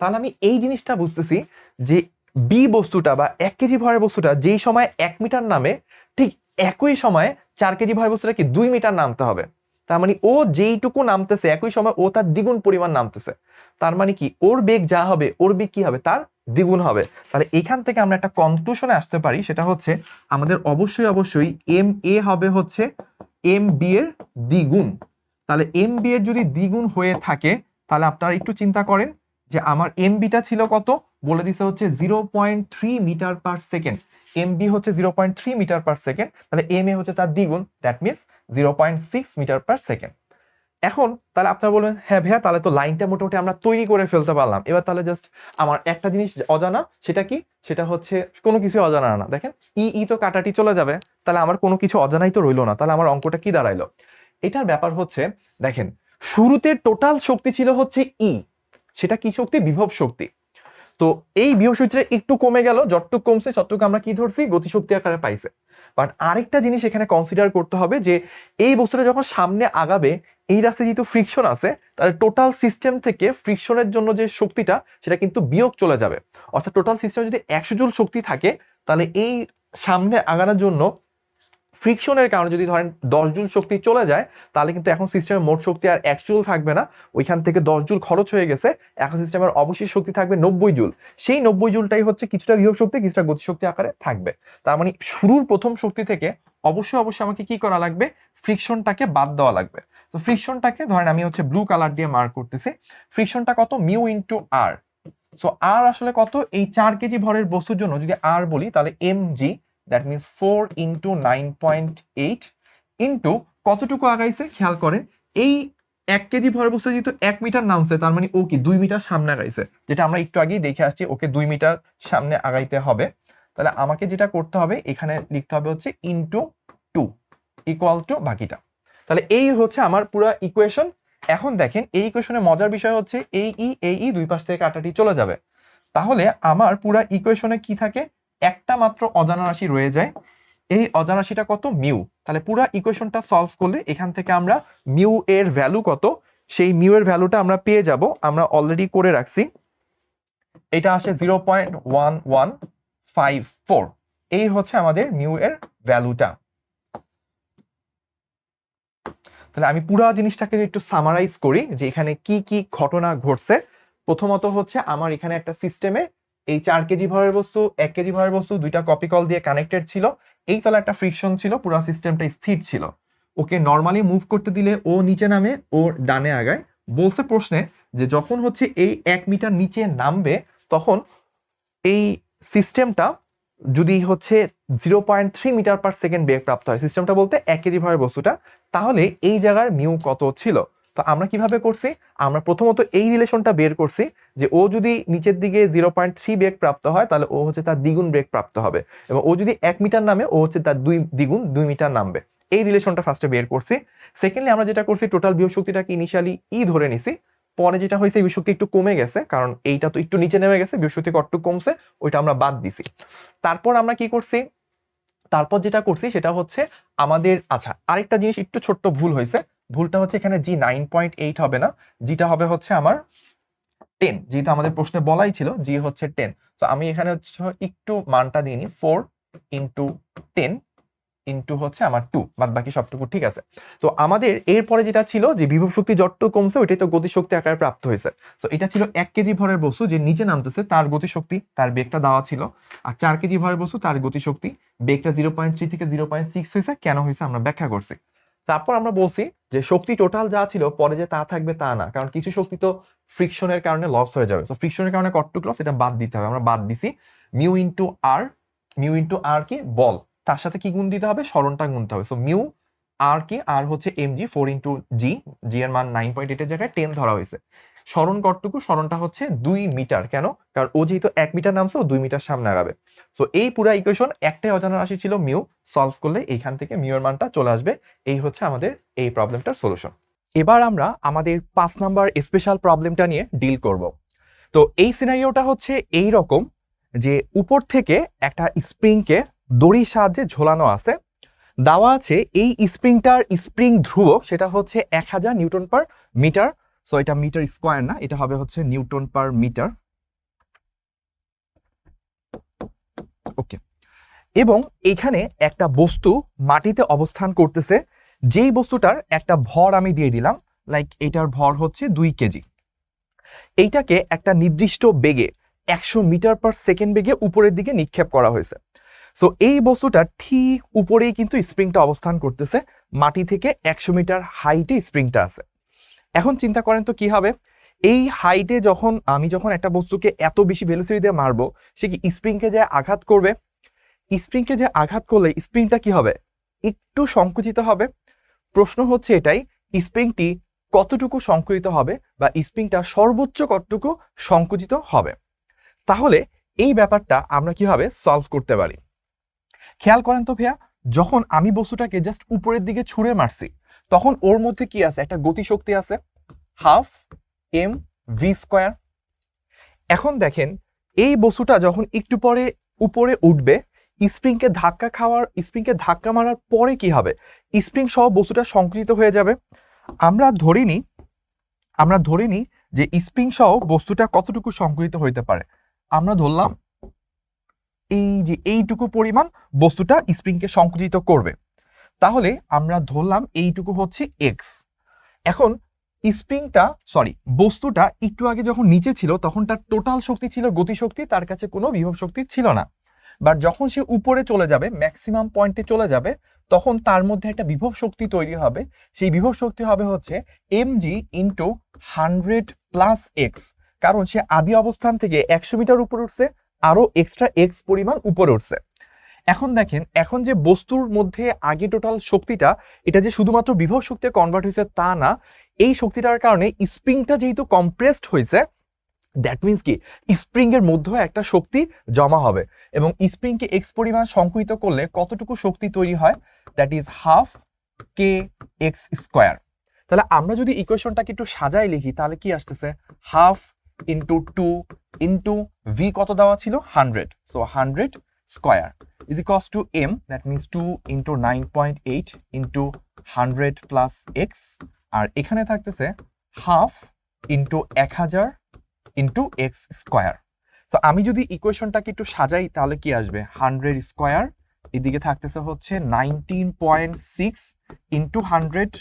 Speaker 1: তাহলে আমি এই জিনিসটা বুঝতেছি যে বি বস্তুটা বা 1 কেজি ভরের বস্তুটা যেই সময় 1 মিটার নামে, ঠিক একই সময়ে 4 কেজি ভরের বস্তুটা কি 2 মিটার নামতে হবে। তার মানে ও যেইটুকু নামতেছে একই সময় ও তার দ্বিগুণ পরিমাণ নামতেছে। তার মানে কি ওর বেগ যা হবে ওর বেগ কি হবে? তার দ্বিগুণ হবে। তাহলে এখান থেকে আমরা একটা কনক্লুশনে আসতে পারি, সেটা হচ্ছে আমাদের অবশ্যই এম এ হবে হচ্ছে এম বি এর দ্বিগুণ। তাহলে এম বি এর যদি দ্বিগুণ হয়ে থাকে, তাহলে আপনারা একটু চিন্তা করেন যে আমার এম বিটা ছিল কত? বলে দিছে হচ্ছে 0.3 metre per second. M b হচ্ছে 0.3 মিটার পার সেকেন্ড, তাহলে এম এ হচ্ছে তার দ্বিগুণ, that means 0.6 metre per second. এখন তাহলে আপনারা বলবেন হ্যাঁ ভাইয়া তাহলে তো লাইনটা মোটামুটি আমরা তৈরি করে ফেলতে পারলাম। এবার তাহলে জাস্ট আমার একটা জিনিস অজানা, সেটা কি? সেটা হচ্ছে কোনো কিছু অজানা না। দেখেন ই তো কাটাটি চলে যাবে, তাহলে আমার কোনো কিছু অজানাই তো রইলো না। তাহলে আমার অঙ্কটা কি দাঁড়াইলো? এটার ব্যাপার হচ্ছে দেখেন শুরুতে টোটাল শক্তি ছিল হচ্ছে ই, সেটা কি শক্তি? বিভব শক্তি। তো এই বিভব শক্তিটা একটু কমে গেল, যতটুকু কমছে ততটুকু আমরা কি ধরছি, গতিশক্তি আকারে পাইছে। বাট আরেকটা জিনিস এখানে কনসিডার করতে হবে যে এই বস্তুটা যখন সামনে আগাবে, এই রাস্তায় যেহেতু ফ্রিকশন আছে, তাহলে টোটাল সিস্টেম থেকে ফ্রিকশনের জন্য যে শক্তিটা সেটা কিন্তু বিয়োগ চলে যাবে। অর্থাৎ টোটাল সিস্টেমে যদি 100 জুল শক্তি থাকে, তাহলে এই সামনে আগানোর জন্য ফ্রিকশনের কারণে যদি ধরেন 10 জুল শক্তি চলে যায়, তাহলে কিন্তু এখন সিস্টেমের মোট শক্তি আর 1 জুল থাকবে না, ওইখান থেকে 10 জুল খরচ হয়ে গেছে, এখন সিস্টেমের অবশিষ্ট শক্তি থাকবে 90 জুল। সেই 90 জুলটাই হচ্ছে কিছুটা বিভব শক্তি, কিছুটা গতিশক্তি আকারে থাকবে। তার মানে শুরুর প্রথম শক্তি থেকে অবশ্যই আমাকে কি করা লাগবে, ফ্রিকশনটাকে বাদ দেওয়া লাগবে। তো ফ্রিকশনটাকে ধরেন আমি হচ্ছে ব্লু কালার দিয়ে মার্ক করতেছি। ফ্রিকশনটা কত, মিউ ইন্টু আর। সো আর আসলে কত, এই 4 কেজি ভরের বস্তুর জন্য যদি আর বলি, তাহলে mg, that means 4 into 9.8 into কতটুকু আগাইছে খেয়াল করেন, এই 1 কেজি ভরের বস্তু যেহেতু 1 মিটার নামছে, তার মানে ও কি 2 মিটার সামনে আগাইছে, যেটা আমরা একটু আগেই দেখে আসছি, ওকে 2 মিটার সামনে আগাইতে হবে। তাহলে আমাকে যেটা করতে হবে এখানে লিখতে হবে হচ্ছে ইন্টু 2 ইকুয়াল টু বাকিটা। তাহলে এই হচ্ছে আমার পুরো ইকুয়েশন। এখন দেখেন এই ইকুয়েশনের মজার বিষয় হচ্ছে এই দুই পাশ থেকে কাটাটি চলে যাবে। তাহলে আমার পুরো ইকুয়েশনে কি থাকে, একটা মাত্র অজানা রাশি রয়ে যায়। এই অজানা রাশিটা কত, মিউ। তাহলে পুরো ইকুয়েশনটা সলভ করলে এখান থেকে আমরা মিউ এর ভ্যালু কত, সেই মিউ এর ভ্যালুটা আমরা পেয়ে যাব। আমরা অলরেডি করে রাখছি, এটা আসে 0.1154। এই হচ্ছে আমাদের মিউ এর ভ্যালুটা। তাহলে আমি পুরো জিনিসটাকে একটু সামারাইজ করি যে এখানে কি কি ঘটনা ঘটছে। প্রথমত হচ্ছে আমার এখানে একটা সিস্টেমে এই 4 কেজি ভরের বস্তু, 1 কেজি ভরের বস্তু দুইটা কপি কল দিয়ে কানেক্টেড ছিল। এই তলা একটা ফ্রিকশন ছিল, পুরো সিস্টেমটা স্থির ছিল। ওকে নর্মালি মুভ করতে দিলে ও নিচে নামে, ও ডানে আগায়। বলছে প্রশ্নে যে যখন হচ্ছে এই 1 মিটার নিচে নামবে, তখন এই সিস্টেমটা যদি হচ্ছে 0.3 মিটার পার সেকেন্ড বেগ প্রাপ্ত হয়, সিস্টেমটা বলতে 1 কেজি ভরের বস্তুটা, তাহলে এই জায়গার মিউ কত ছিল। তো আমরা কিভাবে করছি, আমরা প্রথমত এই রিলেশনটা বের করছি যে ও যদি নিচের দিকে 0.3 বেগ প্রাপ্ত হয়, তাহলে ও হচ্ছে তার দ্বিগুণ বেগ প্রাপ্ত হবে, এবং ও যদি 1 মিটার নামে, ও হচ্ছে তার দ্বিগুণ 2 মিটার নামবে। এই রিলেশনটা ফার্স্টে বের করছি। সেকেন্ডলি আমরা যেটা করছি, টোটাল বিভব শক্তিটাকে ইনিশিয়ালি ধরে নিছি। পরে যেটা হয়েছে, বিভব শক্তি একটু কমে গেছে, কারণ এইটা তো একটু নিচে নেমে গেছে, বিভব শক্তি কতটুকু কমছে ওইটা আমরা বাদ দিছি। তারপর আমরা কি করছি, তারপর যেটা করছি সেটা হচ্ছে আমাদের, আচ্ছা আরেকটা জিনিস একটু ছোট্ট ভুল হয়েছে। ভুলটা হচ্ছে এখানে জি 9.8 হবে না, যেটা হবে হচ্ছে আমার 10, যেহেতু আমাদের প্রশ্নে বলাই ছিল জি হচ্ছে 10। তো আমি এখানে হচ্ছে একটু মানটা দিয়ে নিই, 4 ইন্টু 10 ইন্টু হচ্ছে আমার 2, বাদ বাকি সবটুকু ঠিক আছে। তো আমাদের এরপরে যেটা ছিল যে বিভব শক্তি যতটুকু কমছে ওইটাই তো গতিশক্তি আকারে প্রাপ্ত হয়েছে। তো এটা ছিল 1 কেজি ভরের বস্তু যে নিচে নামতেছে, তার গতিশক্তি, তার বেগটা দেওয়া ছিল। আর 4 কেজি ভরের বস্তু, তার গতিশক্তি, বেগটা 0.3 থেকে 0.6 হয়েছে। কেন হয়েছে আমরা ব্যাখ্যা করছি। তারপর আমরা বলছি যে শক্তি টোটাল যা ছিল পরে যে তা থাকবে তা না, কারণ কিছু শক্তি তো ফ্রিকশনের কারণে লস হয়ে যাবে। তো ফ্রিকশনের কারণে কতটুকু লস, এটা বাদ দিতে হবে। আমরা বাদ দিছি মিউ ইন্টু আর। মিউ ইন্টু আর কি, বল, তার সাথে কি গুণ দিতে হবে, সরণটা গুনতে হবে। সো মিউ আর কি, আর হচ্ছে mg, 4 ইন্টু জি, জি এর মান 9.8 এর জায়গায় 10 ধরা হয়েছে। সরণ কতটুকু, সরণটা হচ্ছে 2 মিটার। কেন, কারণ ও যেহেতু 1 মিটার নামছে, ও 2 মিটার সামনে আগাবে। সো এই পুরো ইকুয়েশন, একটাই অজানা রাশি ছিল মিউ, সলভ করলে এইখান থেকে মিউ এর মানটা চলে আসবে। এই হচ্ছে আমাদের এই প্রবলেমটার সলিউশন। এবার আমরা আমাদের 5 নাম্বার স্পেশাল প্রবলেমটা নিয়ে ডিল করব। তো এই সিনারিওটা হচ্ছে এই রকম যে উপর থেকে একটা স্প্রিংকে দড়ির সাহায্যে ঝোলানো আছে, দেওয়া আছে এই স্প্রিংটার স্প্রিং ধ্রুবক সেটা হচ্ছে 1000 নিউটন পার মিটার। সো এটা মিটার স্কোয়ার না, এটা হবে হচ্ছে নিউটন পার মিটার। ওকে, এবং এখানে একটা বস্তু মাটিতে অবস্থান করতেছে, যেই বস্তুটার একটা ভর আমি দিয়ে দিলাম, লাইক এটার ভর হচ্ছে 2 কেজি। এইটাকে একটা নির্দিষ্ট বেগে 100 মিটার পার সেকেন্ড বেগে উপরের দিকে নিক্ষেপ করা হয়েছে। সো এই বস্তুটা ঠিক উপরেই কিন্তু স্প্রিংটা অবস্থান করতেছে, মাটি থেকে 100 মিটার হাইটে স্প্রিংটা আছে। এখন চিন্তা করেন তো কি হবে, এই হাইটে যখন আমি একটা বস্তুকে এত বেশি ভেলোসিটি দিয়ে মারবো, সে কি স্প্রিংকে যে আঘাত করবে, স্প্রিংকে যে আঘাত করলে স্প্রিংটা কি হবে, একটু সংকুচিত হবে। প্রশ্ন হচ্ছে এটাই, স্প্রিংটি কতটুকু সংকুচিত হবে, বা স্প্রিংটা সর্বোচ্চ কতটুকু সংকুচিত হবে। তাহলে এই ব্যাপারটা আমরা কিভাবে সলভ করতে পারি, খেয়াল করেন তো ভাইয়া, যখন আমি বস্তুটাকে জাস্ট উপরের দিকে ছুঁড়ে মারছি, তখন ওর মধ্যে কি আছে, একটা গতিশক্তি আছে, হাফ এম ভি স্কোয়ার। এখন দেখেন এই বস্তুটা যখন একটু পরে উপরে উঠবে, স্প্রিংকে ধাক্কা মারার পরে কি হবে, স্প্রিং সহ বস্তুটা সংকুচিত হয়ে যাবে। আমরা ধরে নিই যে স্প্রিং সহ বস্তুটা কতটুকু সংকুচিত হইতে পারে। আমরা ধরলাম এই যে এইটুকু পরিমাণ বস্তুটা স্প্রিংকে সংকুচিত করবে, তাহলে আমরা ধরলাম এইটুকু হচ্ছে এক্স। এখন বস্তুটা একটু আগে যখন নিচে ছিল তখন তার টোটাল শক্তি ছিল গতিশক্তি, তার কাছে কোনো বিভব শক্তি ছিল না। বাট যখন সে উপরে চলে যাবে, ম্যাক্সিমাম পয়েন্টে চলে যাবে, তখন তার মধ্যে একটা বিভব শক্তি তৈরি হবে। সেই বিভব শক্তি হবে হচ্ছে mg ইন্টু 100 প্লাস এক্স, কারণ সে আদি অবস্থান থেকে 100 মিটার উপরে উঠছে, আরো এক্সট্রা এক্স পরিমাণ উপরে উঠছে। এখন দেখেন, এখন যে বস্তুর মধ্যে আগে টোটাল শক্তিটা, এটা যে শুধুমাত্র বিভব শক্তি কনভার্ট হয়েছে তা না, এই শক্তিটার কারণে স্প্রিংটা যেহেতু কম্প্রেসড হয়েছে, দ্যাট মিনস কি স্প্রিং এর মধ্যে একটা শক্তি জমা হবে, এবং স্প্রিংকে এক্স পরিমাণ সংকুচিত করলে কতটুকু শক্তি তৈরি হয়, that is half K x square. তাহলে আমরা যদি ইকুয়েশনটাকে একটু সাজাই লিখি, তাহলে কি আসতেছে, হাফ ইন্টু 2 ইন্টু ভি কত দেওয়া ছিল 100, so 100 square is equals to m, that means 2 into 9.8 into 100 plus x, আর এখানে থাকতেছে half into 1000 into x square. তো আমি যদি ইকুয়েশনটাকে একটু সাজাই তাহলে কি আসবে, 100 স্কোয়ার, এদিকে থাকতেছে হচ্ছে 19.6 ইন্টু 100,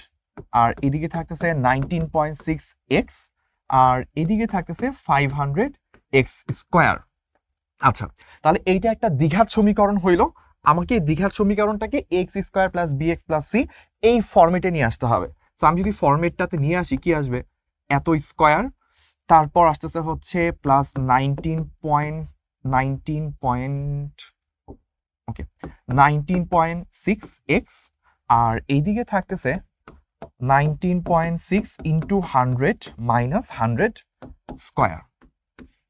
Speaker 1: আর এদিকে থাকতেছে 19.6 এক্স, আর এদিকে থাকতেছে 500 এক্স স্কোয়ার। আচ্ছা, তাহলে এইটা একটা দ্বিঘাত সমীকরণ হইল। আমাকে দ্বিঘাত সমীকরণটাকে X square plus B X plus C এই ফরম্যাটে নিয়ে আসতে হবে। তো আমি যদি ফরম্যাটটাতে নিয়ে আসি, কি আসবে, এত স্কোয়ার, তারপর আসতেছে হচ্ছে প্লাস 19.6 এক্স, আর এইদিকে থাকতেছে 19.6 into 100 minus 100 square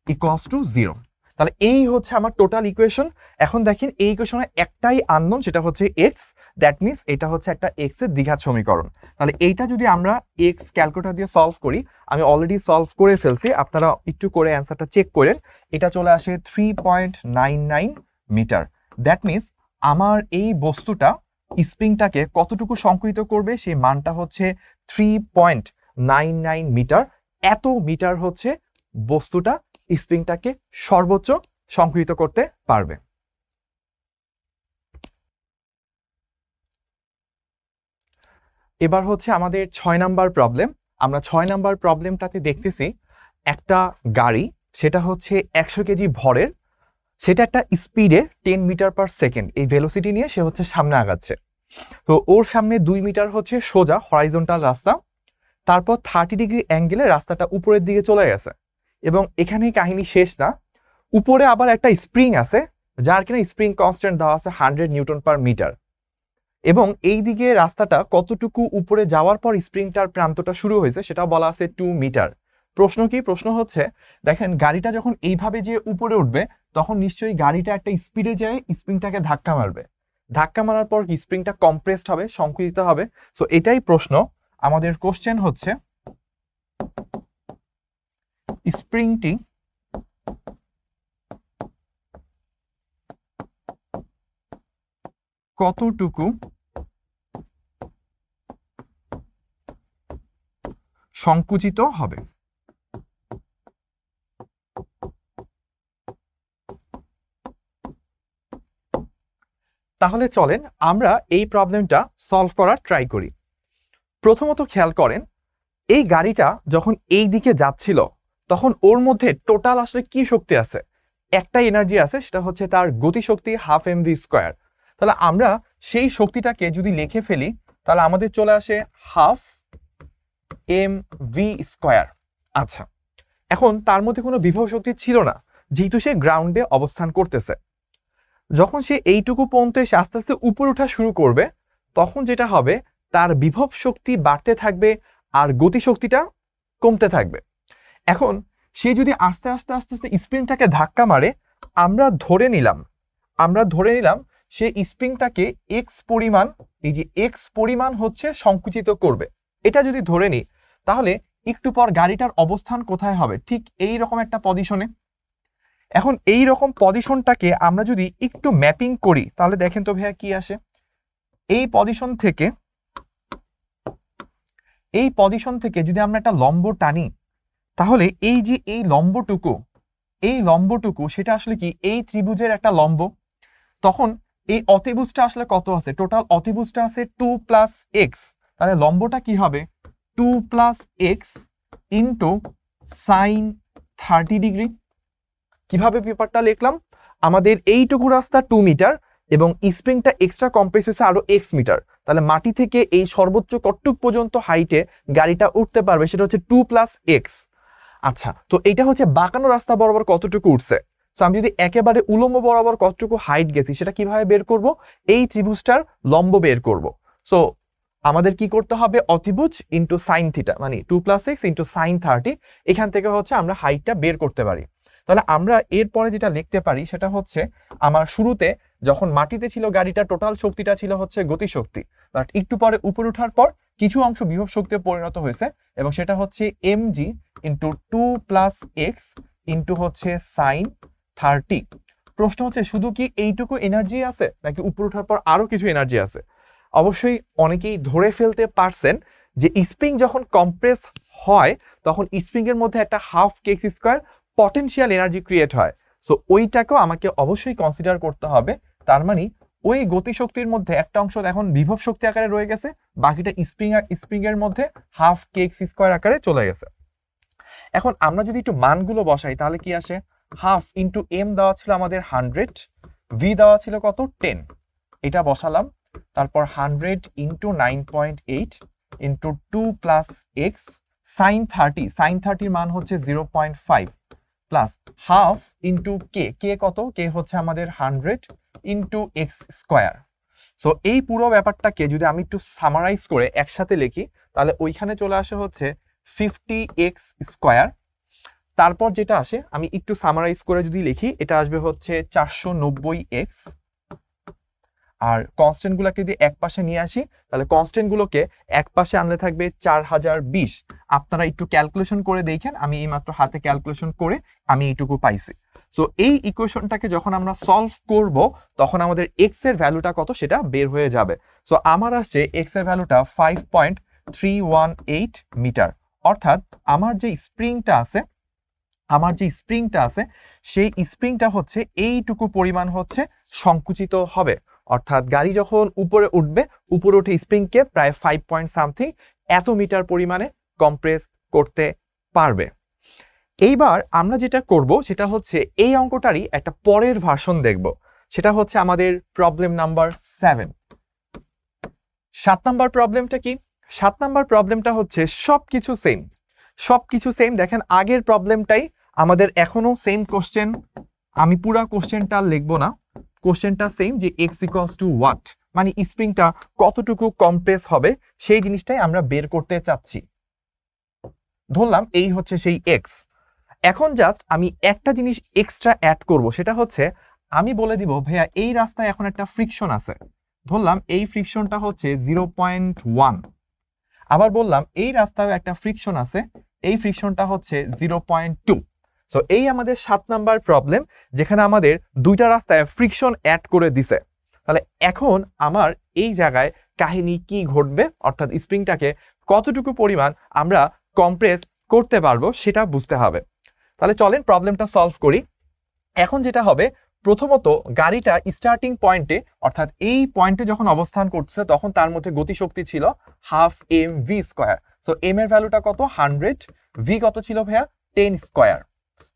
Speaker 1: equals to 0। তাহলে এই হচ্ছে আমার টোটাল ইকুয়েশন। এখন দেখেন এই ইকুয়েশনে একটাই আননোন, সেটা হচ্ছে এক্স, দ্যাট মিনস এটা হচ্ছে একটা এক্স এর দ্বিঘাত সমীকরণ। তাহলে এইটা যদি আমরা এক্স ক্যালকুলেটর দিয়ে সলভ করি, আমি অলরেডি সলভ করে ফেলছি, আপনারা একটু করে অ্যান্সারটা চেক করেন, এটা চলে আসে 3.99 মিটার। দ্যাট মিনস আমার এই বস্তুটা স্প্রিংটাকে কতটুকু সংকুচিত করবে, সেই মানটা হচ্ছে 3.99 মিটার। এত মিটার হচ্ছে বস্তুটা স্প্রিংটাকে সর্বোচ্চ সংকুচিত করতে পারবে। এবার হচ্ছে আমাদের 6 নাম্বার প্রবলেম। আমরা 6 নাম্বার প্রবলেমটাতে দেখতেছি একটা গাড়ি, সেটা হচ্ছে 100 কেজি ভরের, সেটা একটা স্পিডে 10 মিটার পার সেকেন্ড এই ভেলোসিটি নিয়ে সে হচ্ছে সামনে আগাচ্ছে। তো ওর সামনে 2 মিটার হচ্ছে সোজা হরাইজন্টাল রাস্তা, তারপর 30 ডিগ্রি অ্যাঙ্গেলে রাস্তাটা উপরের দিকে চলে গেছে, এবং এখানেই কাহিনী শেষ না। উপরে আবার একটা স্প্রিং আছে, যার কিনা স্প্রিং কনস্ট্যান্ট দেওয়া আছে 100 নিউটন পার মিটার, এবং এই দিকে রাস্তাটা কতটুকু উপরে যাওয়ার পর স্প্রিংটার প্রান্তটা শুরু হয়েছে সেটা বলা আছে 2 মিটার। প্রশ্ন কি, প্রশ্ন হচ্ছে দেখেন গাড়িটা যখন এইভাবে যে উপরে উঠবে, তখন নিশ্চয়ই গাড়িটা একটা স্পিডে যায় স্প্রিংটাকে ধাক্কা মারবে, ধাক্কা মারার পর কি স্প্রিংটা কম্প্রেসড হবে, সংকুচিত হবে। সো এটাই প্রশ্ন। আমাদের কোশ্চেন হচ্ছে স্প্রিংটি কতটুকু সংকুচিত হবে। তাহলে চলেন আমরা এই প্রবলেমটা সলভ করার ট্রাই করি। প্রথমত খেয়াল করেন, এই গাড়িটা যখন এই দিকে যাচ্ছিল তখন ওর মধ্যে টোটাল আসলে কি শক্তি আছে, একটা এনার্জি আছে, সেটা হচ্ছে তার গতিশক্তি হাফ mv স্কোয়ার। তাহলে আমরা সেই শক্তিটাকে যদি লিখে ফেলি, তাহলে আমাদের চলে আসে হাফ mv স্কোয়ার। আচ্ছা, এখন তার মধ্যে কোনো বিভব শক্তি ছিল না, যেহেতু সে গ্রাউন্ডে অবস্থান করতেছে। যখন সে এইটুকু পর্যন্ত এসে আস্তে আস্তে উপরে ওঠা শুরু করবে, তখন যেটা হবে তার বিভব শক্তি বাড়তে থাকবে আর গতিশক্তিটা কমতে থাকবে। এখন সে যদি আস্তে আস্তে আস্তে আস্তে স্প্রিংটাকে ধাক্কা মারে, আমরা ধরে নিলাম সে স্প্রিংটাকে এক্স পরিমাণ, এই যে এক্স পরিমাণ হচ্ছে সংকুচিত করবে। এটা যদি ধরে নিই, তাহলে একটু পর গাড়িটার অবস্থান কোথায় হবে, ঠিক এই রকম একটা পজিশনে। এখন এই রকম পজিশনটাকে আমরা যদি একটু ম্যাপিং করি তাহলে দেখেন তো ভাইয়া কি আসে। এই পজিশন থেকে যদি আমরা একটা লম্ব টানি তাহলে এই যে এই লম্বটুকু সেটা আসলে কি এই ত্রিভুজের একটা লম্ব। তখন এই অতিভুজটা আসলে কত আছে, টোটাল অতিভুজটা আছে 2 + x, তাহলে লম্বটা কি হবে 2 + x ইন্টু সাইন 30 ডিগ্রি। কিভাবে পেপারটা লিখলাম, আমাদের এইটুকু রাস্তা 2 মিটার এবং স্প্রিংটা এক্সট্রা কম্প্রেস হয়েছে আরো x মিটার, তাহলে মাটি থেকে এই সর্বোচ্চ কতটুক পর্যন্ত হাইটে গাড়িটা উঠতে পারবে সেটা হচ্ছে 2 + x। আচ্ছা, তো এটা হচ্ছে বাঁকানো রাস্তা বরাবর কতটুকু উঠছে। তো আমি যদি একেবারে উলম্ব বরাবর কতটুকু হাইট গেছি সেটা কিভাবে বের করব, এই ত্রিভুজটার লম্ব বের করব। সো আমাদের কি করতে হবে, অতিভুজ ইন্টু সাইন থিটা মানে 2 + x ইন্টু সাইন 30, এখান থেকে হচ্ছে আমরা হাইটটা বের করতে পারি। তাহলে আমরা এরপরে যেটা লিখতে পারি সেটা হচ্ছে, আমার শুরুতে যখন মাটিতে ছিল গাড়িটা টোটাল শক্তিটা ছিল হচ্ছে গতিশক্তি, বাট একটু পরে উপরে ওঠার পর কিছু অংশ বিভব শক্তিতে পরিণত হয়েছে এবং সেটা হচ্ছে mg ইন্টু 2 + x ইন্টু হচ্ছে সাইন 30। প্রশ্ন হচ্ছে শুধু কি এইটুকু এনার্জি আছে নাকি উপরে ওঠার পর আরো কিছু এনার্জি আছে। অবশ্যই অনেকেই ধরে ফেলতে পারছেন যে স্প্রিং যখন কম্প্রেস হয় তখন স্প্রিং এর মধ্যে একটা half kx² potential energy create হয়। সো ওইটাকেও আমাকে অবশ্যই কনসিডার করতে হবে। তার মানে ওই গতিশক্তির মধ্যে একটা অংশ এখন বিভব শক্তি আকারে রয়ে গেছে, বাকিটা স্প্রিং এর মধ্যে হাফ kx² আকারে চলে গেছে। এখন আমরা যদি একটু মানগুলো বসাই তাহলে কি আসে, হাফ ইন্টু m দেওয়া ছিল আমাদের 100, v দেওয়া ছিল কত 10, এটা বসালাম। তারপর 100 ইন্টু 9.8 ইন্টু 2 + x সাইন 30 মান হচ্ছে 0.5 প্লাস হাফ ইন্টু কে কত, কে হচ্ছে আমাদের 100 ইন্টু x²। সো এই পুরো ব্যাপারটাকে যদি আমি একটু সামারাইজ করে একসাথে লিখি তাহলে ওইখানে চলে আসে হচ্ছে 50x²। তারপর যেটা আসে আমি একটু সামারাইজ করে যদি লিখি এটা আসবে হচ্ছে 490x। আর কনস্ট্যান্ট গুলোকে যদি এক পাশে নিয়ে আসি তাহলে কনস্ট্যান্ট গুলোকে এক পাশে আনলে থাকবে 4020। আপনারা একটু ক্যালকুলেশন করে দেখেন, আমি এইমাত্র হাতে ক্যালকুলেশন করে আমি এইটুকু পাইছি। তো এই ইকুয়েশনটাকে যখন আমরা সলভ করব তখন আমাদের এক্স এর ভ্যালুটা কত সেটা বের হয়ে যাবে। সো আমার আসছে এক্স এর ভ্যালুটা 5.318 মিটার, অর্থাৎ আমার যে স্প্রিংটা আছে সেই স্প্রিংটা হচ্ছে এইটুকু পরিমাণ হচ্ছে সংকুচিত হবে। অর্থাৎ গাড়ি যখন উপরে উঠবে, উপরে উঠে স্প্রিংকে প্রায় 5 পয়েন্ট সামথিং এত মিটার পরিমাণে কম্প্রেস করতে পারবে। এইবার আমরা যেটা করব সেটা হচ্ছে এই অঙ্কটারই একটা পরের ভার্সন দেখব, সেটা হচ্ছে আমাদের প্রবলেম নাম্বার 7। 7 নাম্বার প্রবলেমটা কি, 7 নাম্বার প্রবলেমটা হচ্ছে সবকিছু সেম। দেখেন আগের প্রবলেমটাই আমাদের এখনো সেম কোশ্চেন, আমি পুরা কোশ্চেনটা লিখবো না, কোশ্চেনটা সেম যে x = what, মানে স্প্রিংটা কতটুকু কম্প্রেস হবে সেই জিনিসটাই আমরা বের করতে চাচ্ছি। ধরলাম এই হচ্ছে সেই x। এখন জাস্ট আমি একটা জিনিস এক্সট্রা অ্যাড করব, সেটা হচ্ছে আমি বলে দিব ভাইয়া এই রাস্তায় এখন একটা ফ্রিকশন আছে, ধরলাম এই ফ্রিকশনটা হচ্ছে 0.1। আবার বললাম এই রাস্তায় একটা ফ্রিকশন আছে, এই ফ্রিকশনটা হচ্ছে 0.2। সো এই আমাদের 7 নাম্বার প্রবলেম যেখানে আমাদের দুইটা রাস্তায় ফ্রিকশন অ্যাড করে দিছে। তাহলে এখন আমার এই জায়গায় কাহিনী কি ঘটবে, অর্থাৎ স্প্রিংটাকে কতটুকু পরিমাণ আমরা কম্প্রেস করতে পারবো সেটা বুঝতে হবে। তাহলে চলেন প্রবলেমটা সলভ করি। এখন যেটা হবে, প্রথমত গাড়িটা স্টার্টিং পয়েন্টে অর্থাৎ এই পয়েন্টে যখন অবস্থান করছে তখন তার মধ্যে গতিশক্তি ছিল হাফ mv²। সো m এর ভ্যালুটা কত 100, v কত ছিল ভাইয়া 10²।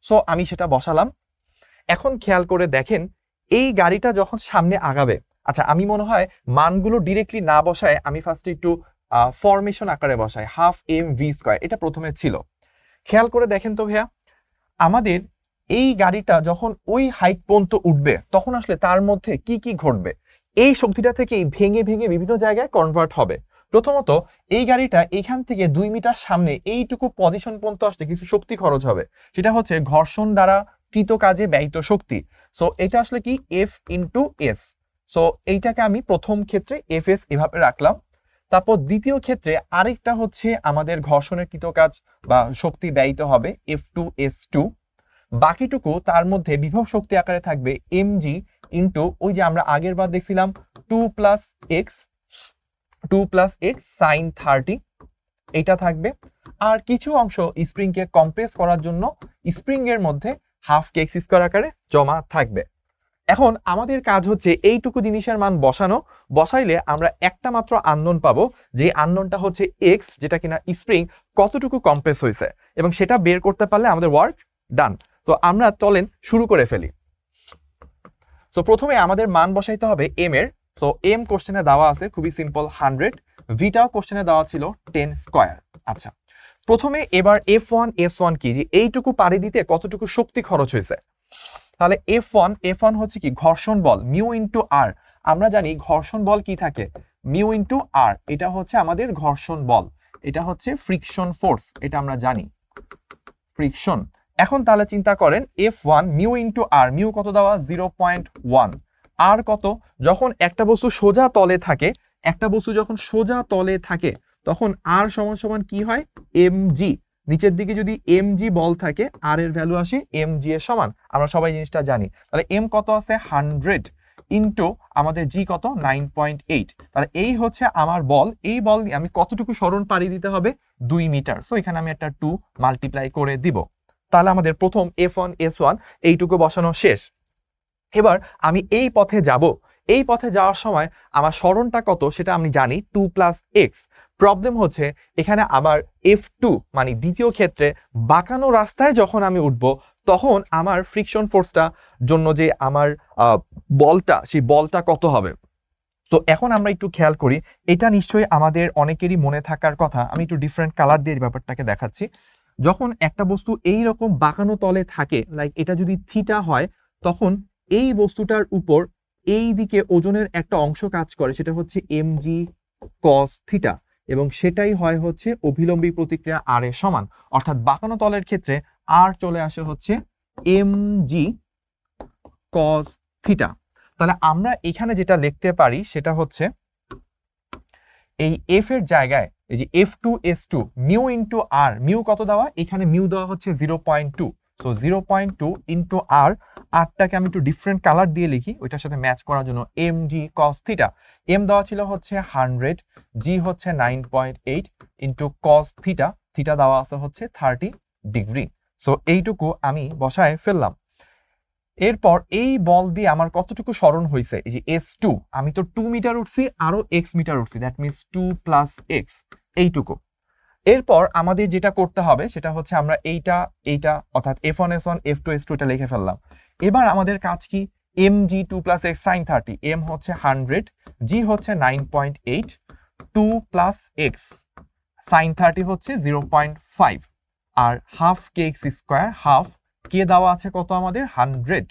Speaker 1: সো আমি সেটা বসালাম। এখন খেয়াল করে দেখেন এই গাড়িটা যখন সামনে আগাবে, আচ্ছা আমি মনে হয় মানগুলো ডিরেক্টলি না বসায় আমি ফার্স্টে একটু ফরমেশন আকারে বসাই, হাফ mv², এটা প্রথমে ছিল। খেয়াল করে দেখেন তো ভাইয়া আমাদের এই গাড়িটা যখন ওই হাইট পর্যন্ত উঠবে তখন আসলে তার মধ্যে কি কি ঘটবে, এই শক্তিটা থেকেই ভেঙে বিভিন্ন জায়গায় কনভার্ট হবে। প্রথমত এই গাড়িটা এখান থেকে 2 মিটার সামনে এইটুকু পজিশন পর্যন্ত আসতে কিছু শক্তি খরচ হবে, সেটা হচ্ছে ঘর্ষণ দ্বারা কৃত কাজে ব্যয়িত শক্তি। সো এটা আসলে কি F × S। সো এইটাকে আমি প্রথম ক্ষেত্রে Fs এভাবে রাখলাম। তারপর দ্বিতীয় ক্ষেত্রে আরেকটা হচ্ছে আমাদের ঘর্ষণের কৃত কাজ বা শক্তি ব্যয়িত হবে F2S2। বাকিটুকু তার মধ্যে বিভব শক্তি আকারে থাকবে mg ইন্টু ওই যে আমরা আগের বার দেখছিলাম 2 প্লাস এক্স সাইন 30, এটা থাকবে। আর কিছু অংশ স্প্রিংকে কম্প্রেস করার জন্য স্প্রিং এর মধ্যে হাফ কে এক্স স্কয়ার আকারে জমা থাকবে। এখন আমাদের কাজ হচ্ছে এইটুকু জিনিসের মান বসাইলে আমরা একটা মাত্র আননোন পাবো, যে আননোনটা হচ্ছে এক্স, যেটা কিনা স্প্রিং কতটুকু কম্প্রেস হয়েছে, এবং সেটা বের করতে পারলে আমাদের ওয়ার্ক ডান। তো আমরা চলেন শুরু করে ফেলি। সো প্রথমে আমাদের মান বসাইতে হবে এম এর। সো এম কোশ্চেনে দেওয়া আছে খুবই সিম্পল 100, ভিটাও কোশ্চেনে দেওয়া ছিল 10 স্কয়ার। আচ্ছা, প্রথমে এবার F1 কি, যে এইটুকু পাড়ি দিতে কতটুকু শক্তি খরচ হয়েছে। তাহলে F1 হচ্ছে কি ঘর্ষণ বল মিউ ইন্টু আর। আমরা জানি ঘর্ষণ বল কি থাকে, মিউ ইন্টু আর। এটা হচ্ছে আমাদের ঘর্ষণ বল, এটা হচ্ছে ফ্রিকশন ফোর্স, এটা আমরা জানি ফ্রিকশন। এখন তাহলে চিন্তা করেন F1 মিউ ইন্টু আর, মিউ কত দেওয়া 0.1, আর কত, যখন একটা বস্তু সোজা তলে থাকে, একটা বস্তু যখন সোজা তলে থাকে তখন আর সমান সমান কি হয় mg। নিচের দিকে যদি mg বল থাকে আর এর ভ্যালু আসে mg এর সমান, আমরা সবাই জিনিসটা জানি। তাহলে m কত আছে 100 ইন্টু আমাদের জি কত 9.8। তাহলে এই হচ্ছে আমার বল, এই বল দিয়ে আমি কতটুকু সরণ পাড়ি দিতে হবে 2 মিটার। সো এখানে আমি একটা 2 মাল্টিপ্লাই করে দিব। তাহলে আমাদের প্রথম F1 S1 এইটুকু বসানো শেষ। এবার আমি এই পথে যাব, এই পথে যাওয়ার সময় আমার সরণটা কত সেটা আমি জানি 2 প্লাস এক্স। প্রবলেম হচ্ছে এখানে আমার F2 মানে দ্বিতীয় ক্ষেত্রে বাঁকানো রাস্তায় যখন আমি উঠব তখন আমার ফ্রিকশন ফোর্সটা জন্য যে আমার বলটা, সেই বলটা কত হবে। তো এখন আমরা একটু খেয়াল করি, এটা নিশ্চয়ই আমাদের অনেকেরই মনে থাকার কথা। আমি একটু ডিফারেন্ট কালার দিয়ে ব্যাপারটাকে দেখাচ্ছি। যখন একটা বস্তু এই রকম বাঁকানো তলে থাকে, লাইক এটা যদি থিটা হয়, তখন এই বস্তুটার উপর এই দিকে ওজনের একটা অংশ কাজ করে, সেটা হচ্ছে mg cos থিটা, এবং সেটাই হয় হচ্ছে অভিলম্বী প্রতিক্রিয়া আর এর সমান। অর্থাৎ বাঁকানো তলের ক্ষেত্রে আর চলে আসে হচ্ছে mg cos থিটা। তাহলে আমরা এখানে যেটা লিখতে পারি সেটা হচ্ছে এই এফ এর জায়গায় এই যে F2 S2 মিউ ইন্টু আর, মিউ কত দেওয়া, এখানে মিউ দেওয়া হচ্ছে 0.2। সো 0.2 ইন্টু আর, আরটাকে আমি একটু ডিফারেন্ট কালার দিয়ে লিখি ওইটার সাথে ম্যাচ করার জন্য, mg cos থিটা। এম দেওয়া ছিল হচ্ছে 100, জি হচ্ছে 9.8 ইন্টু cos থিটা, থিটা দেওয়া আছে হচ্ছে 30 ডিগ্রি। সো এইটুকু আমি বসায় ফেললাম। এরপর এই বল দিয়ে আমার কতটুকু সরণ হয়েছে, এই যে S2, আমি তো 2 মিটার উঠছি আরো x মিটার উঠছি, দ্যাট মিনস 2 প্লাস এক্স, এইটুকু। এরপর আমাদের যেটা করতে হবে সেটা হচ্ছে আমরা এইটা অর্থাৎ F1 S1 F2 S2 এটা লিখে ফেললাম। এবার আমাদের কাজ কি, mg 2 plus x sine 30, m হচ্ছে 100, g হচ্ছে 9.8, 2 প্লাস এক্স সাইন 30 হচ্ছে 0.5, আর হাফ কে এক্স স্কোয়ার, হাফ কে দেওয়া আছে কত আমাদের 100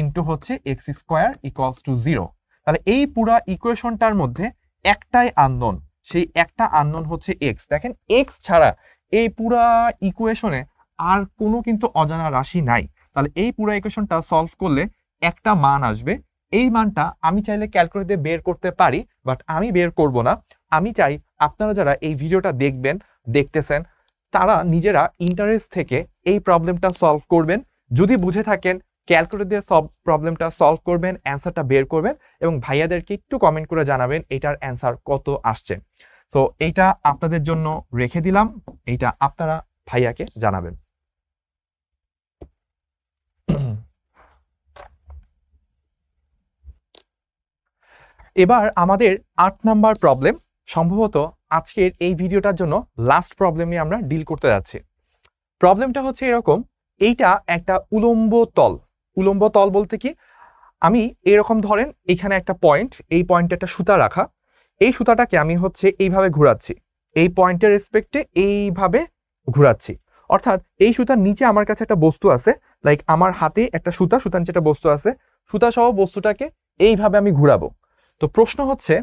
Speaker 1: ইন্টু হচ্ছে এক্স স্কোয়ার ইকুয়ালস টু 0। তাহলে এই পুরা ইকুয়েশনটার মধ্যে একটাই আননোন, সেই একটা আননোন হচ্ছে এক্স। দেখেন এক্স ছাড়া এই পুরা ইকুয়েশনে আর কোনো কিন্তু অজানা রাশি নাই। তাহলে এই পুরা ইকুয়েশনটা সলভ করলে একটা মান আসবে, এই মানটা আমি চাইলে ক্যালকুলেটরে বের করতে পারি, বাট আমি বের করব না। আমি চাই আপনারা যারা এই ভিডিওটা দেখতেছেন তারা নিজেরা ইন্টারেস্ট থেকে এই প্রবলেমটা সলভ করবেন। যদি বুঝে থাকেন ক্যালকুলেটর দিয়ে প্রবলেমটা সলভ করবেন, অ্যান্সারটা বের করবেন, এবং ভাইয়াদেরকে একটু কমেন্ট করে জানাবেন এটার অ্যান্সার কত আসছে। সো এইটা আপনাদের জন্য রেখে দিলাম, এইটা আপনারা ভাইয়াকে জানাবেন। এবার আমাদের 8 নাম্বার প্রবলেম, সম্ভবত আজকের এই ভিডিওটার জন্য লাস্ট প্রবলেম নিয়ে আমরা ডিল করতে যাচ্ছি। প্রবলেমটা হচ্ছে এরকম, এইটা একটা উলম্ব তল বলতে কি, আমি এরকম ধরেন এখানে একটা পয়েন্ট, এই পয়েন্টে একটা সুতা রাখা, এই সুতাটাকে আমি হচ্ছে এইভাবে ঘোরাচ্ছি, এই পয়েন্টের রেসপেক্টে এইভাবে ঘোরাচ্ছি। অর্থাৎ এই সুতার নিচে আমার কাছে একটা বস্তু আছে, লাইক আমার হাতে একটা সুতার নিচে একটা বস্তু আছে, সুতা সহ বস্তুটাকে এইভাবে আমি ঘুরাবো। তো প্রশ্ন হচ্ছে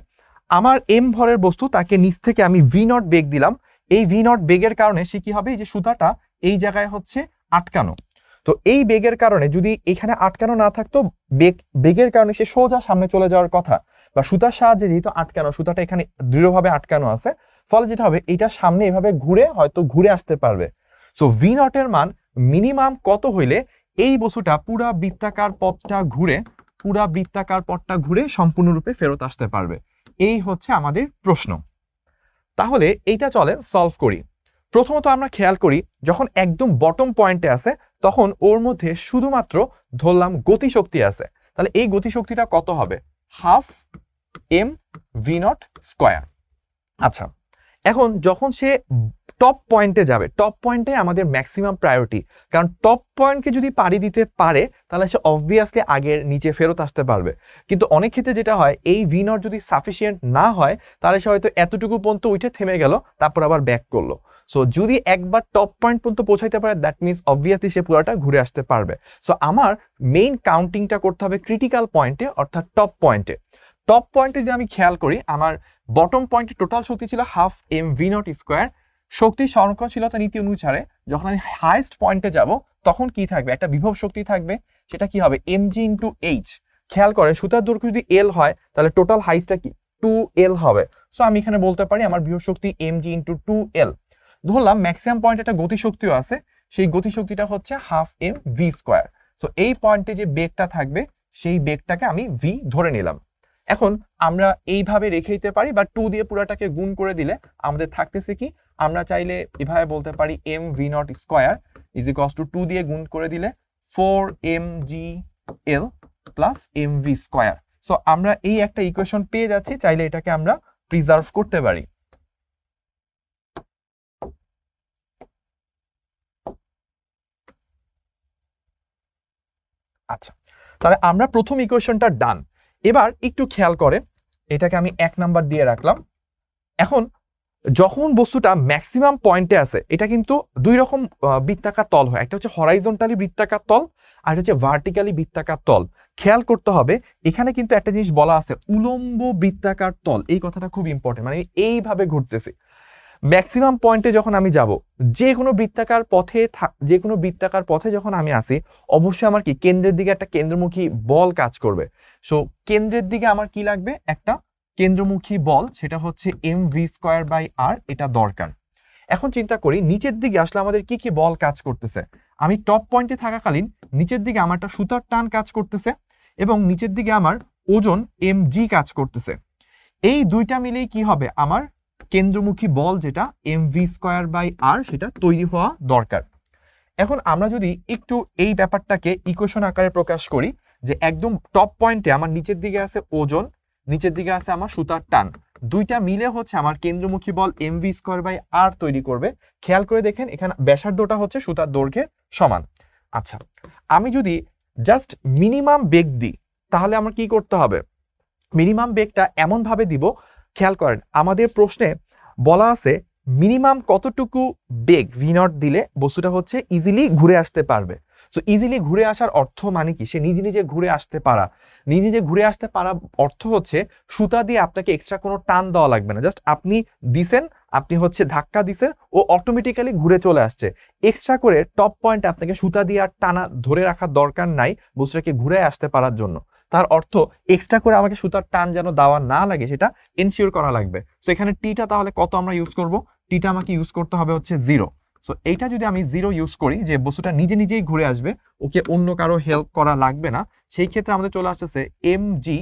Speaker 1: আমার এম ভরের বস্তু, তাকে নিচ থেকে আমি v0 বেগ দিলাম, এই v0 বেগের কারণে সে কি হবে, এই যে সুতাটা এই জায়গায় হচ্ছে আটকানো। তো এই বেগের কারণে যদি এখানে আটকানো না থাকতো, বেগের কারণে সে সোজা সামনে চলে যাওয়ার কথা, বা সুতার সাহায্যে যেহেতু আটকানো, সুতাটা এখানে দৃঢ়ভাবে আটকানো আছে, ফলে যেটা হবে এটা সামনে এভাবে ঘুরে হয়তো ঘুরে আসতে পারবে। সো v0 এর মান মিনিমাম কত হইলে এই বস্তুটা পুরা বৃত্তাকার পথটা ঘুরে সম্পূর্ণরূপে ফেরত আসতে পারবে। এই হচ্ছে আমাদের প্রশ্ন। তাহলে এইটা চলে সলভ করি। প্রথমত আমরা খেয়াল করি যখন একদম বটম পয়েন্টে আছে তখন ওর মধ্যে শুধুমাত্র ধরলাম গতিশক্তি আছে, তাহলে এই গতিশক্তিটা কত হবে? Half m v nought square. আচ্ছা, এখন যখন সে টপ পয়েন্টে যাবে, টপ পয়েন্টে আমাদের ম্যাক্সিমাম প্রায়োরিটি, কারণ টপ পয়েন্টকে যদি পাড়ি দিতে পারে তাহলে সে অবভিয়াসলি আগের নিচে ফেরত আসতে পারবে। কিন্তু অনেক ক্ষেত্রে যেটা হয়, এই ভি নট যদি সাফিসিয়েন্ট না হয় তাহলে সে হয়তো এতটুকু পর্যন্ত উঠে থেমে গেল, তারপর আবার ব্যাক করলো। সো যদি একবার টপ পয়েন্ট পর্যন্ত পৌঁছাইতে পারে দ্যাট মিনস অবভিয়াসলি সে পুরোটা ঘুরে আসতে পারবে। সো আমার মেইন কাউন্টিংটা করতে হবে ক্রিটিক্যাল পয়েন্টে, অর্থাৎ টপ পয়েন্টে। টপ পয়েন্টে যদি আমি খেয়াল করি, আমার বটম পয়েন্টে টোটাল শক্তি ছিল half m v nought square. শক্তির সংরক্ষণশীলতা নীতি অনুসারে যখন আমি হাইয়েস্ট পয়েন্টে যাব তখন কি থাকবে? একটা বিভব শক্তি থাকবে, সেটা কি হবে? এম জি ইন্টু এইচ। খেয়াল করে সুতার দৈর্ঘ্য যদি এল হয় তাহলে টোটাল হাইটটা কি 2L হবে। সো আমি এখানে বলতে পারি আমার বিভব শক্তি এম জি ইন্টু 2L। ধরলাম ম্যাক্সিমাম পয়েন্টে একটা গতিশক্তিও আছে, সেই গতিশক্তিটা হচ্ছে half m V square. So এই পয়েন্টে যে বেগটা থাকবে সেই বেগটাকে আমি ভি ধরে নিলাম। এখন আমরা এইভাবে রেখে দিতে পারি বা 2 দিয়ে পুরাটাকে গুণ করে দিলে আমাদের থাকতেছে কি? আমরা চাইলে এভাবে বলতে পারি m v nought square is equals to 2 দিয়ে গুণ করে দিলে 4mgl plus m V square. So আমরা এই একটা ইকুয়েশন পেয়ে যাচ্ছি, চাইলে এটাকে আমরা প্রিজার্ভ করতে পারি। আচ্ছা, তাহলে আমরা প্রথম ইকুয়েশনটা ডান। এবার একটু খেয়াল করে এটাকে আমি 1 নাম্বার দিয়ে রাখলাম। এখন যখন বস্তুটা ম্যাক্সিমাম পয়েন্টে আছে, এটা কিন্তু দুই রকম বৃত্তাকার তল হয়, একটা হচ্ছে হরাইজন্টালি বৃত্তাকার তল আর হচ্ছে ভার্টিক্যালি বৃত্তাকার তল। খেয়াল করতে হবে এখানে কিন্তু একটা জিনিস বলা আছে, উলম্ব বৃত্তাকার তল। এই কথাটা খুব ইম্পর্টেন্ট, মানে এইভাবে ঘুরতেছে। ম্যাক্সিমাম পয়েন্টে যখন আমি যাব, যে কোনো বৃত্তাকার পথে যখন আমি আসি, অবশ্যই আমার কি কেন্দ্রের দিকে একটা কেন্দ্রমুখী বল কাজ করবে। সো কেন্দ্রের দিকে আমার কি লাগবে? একটা কেন্দ্রমুখী বল, সেটা হচ্ছে এম ভি স্কোয়ার বাই আর, এটা দরকার। এখন চিন্তা করি নিচের দিকে আসলে আমাদের কি কি বল কাজ করতেছে। আমি টপ পয়েন্টে থাকাকালীন নিচের দিকে আমার একটা সুতার টান কাজ করতেছে এবং নিচের দিকে আমার ওজন এম জি কাজ করতেছে। এই দুইটা মিলেই কি হবে? আমার কেন্দ্রমুখী বল যেটা এম ভি স্কোয়ার বাই আর, সেটা তৈরি হওয়া দরকার। এখন আমরা যদি একটু এই ব্যাপারটাকে ইকুয়েশন আকারে প্রকাশ করি, যে একদম টপ পয়েন্টে আমার নিচের দিকে আছে ওজন, নিচের দিকে আছে আমার সুতার টান, দুইটা মিলে হচ্ছে আমার কেন্দ্রমুখী বল এম ভি স্কোয়ার বাই আর তৈরি করবে। খেয়াল করে দেখেন এখানে ব্যাসার্ধটা হচ্ছে সুতার দৈর্ঘ্যের সমান। আচ্ছা, আমি যদি জাস্ট মিনিমাম বেগ দিই তাহলে আমার কি করতে হবে? মিনিমাম বেগটা এমন ভাবে দিব, খেয়াল করেন আমাদের প্রশ্নে বলা আছে মিনিমাম কতটুকু বেগ ভি নট দিলে বস্তুটা হচ্ছে ইজিলি ঘুরে আসতে পারবে। সো ইজিলি ঘুরে আসার অর্থ মানে কি? সে নিজে নিজে ঘুরে আসতে পারা। নিজে নিজে ঘুরে আসতে পারা অর্থ হচ্ছে সুতা দিয়ে আপনাকে এক্সট্রা কোনো টান দেওয়া লাগবে না, জাস্ট আপনি দিছেন, আপনি হচ্ছে ধাক্কা দিছেন, ও অটোমেটিক্যালি ঘুরে চলে আসছে। এক্সট্রা করে টপ পয়েন্টে আপনাকে সুতা দিয়ে আর টানা ধরে রাখার দরকার নাই বস্তুটাকে ঘুরে আসতে পারার জন্য। তার অর্থ এক্সট্রা করে আমাকে সুতার টান যেন দেওয়া না লাগে সেটা এনশিওর করা লাগবে। সো এখানে টিটা তাহলে কত আমরা ইউজ করব? টিটা আমাকে ইউজ করতে হবে হচ্ছে 0। সো এইটা যদি আমি 0 ইউজ করি, যে বস্তুটা নিজে নিজেই ঘুরে আসবে, ওকে অন্য কারো হেল্প করা লাগবে না, সেই ক্ষেত্রে আমাদের চলে আসতেছে m g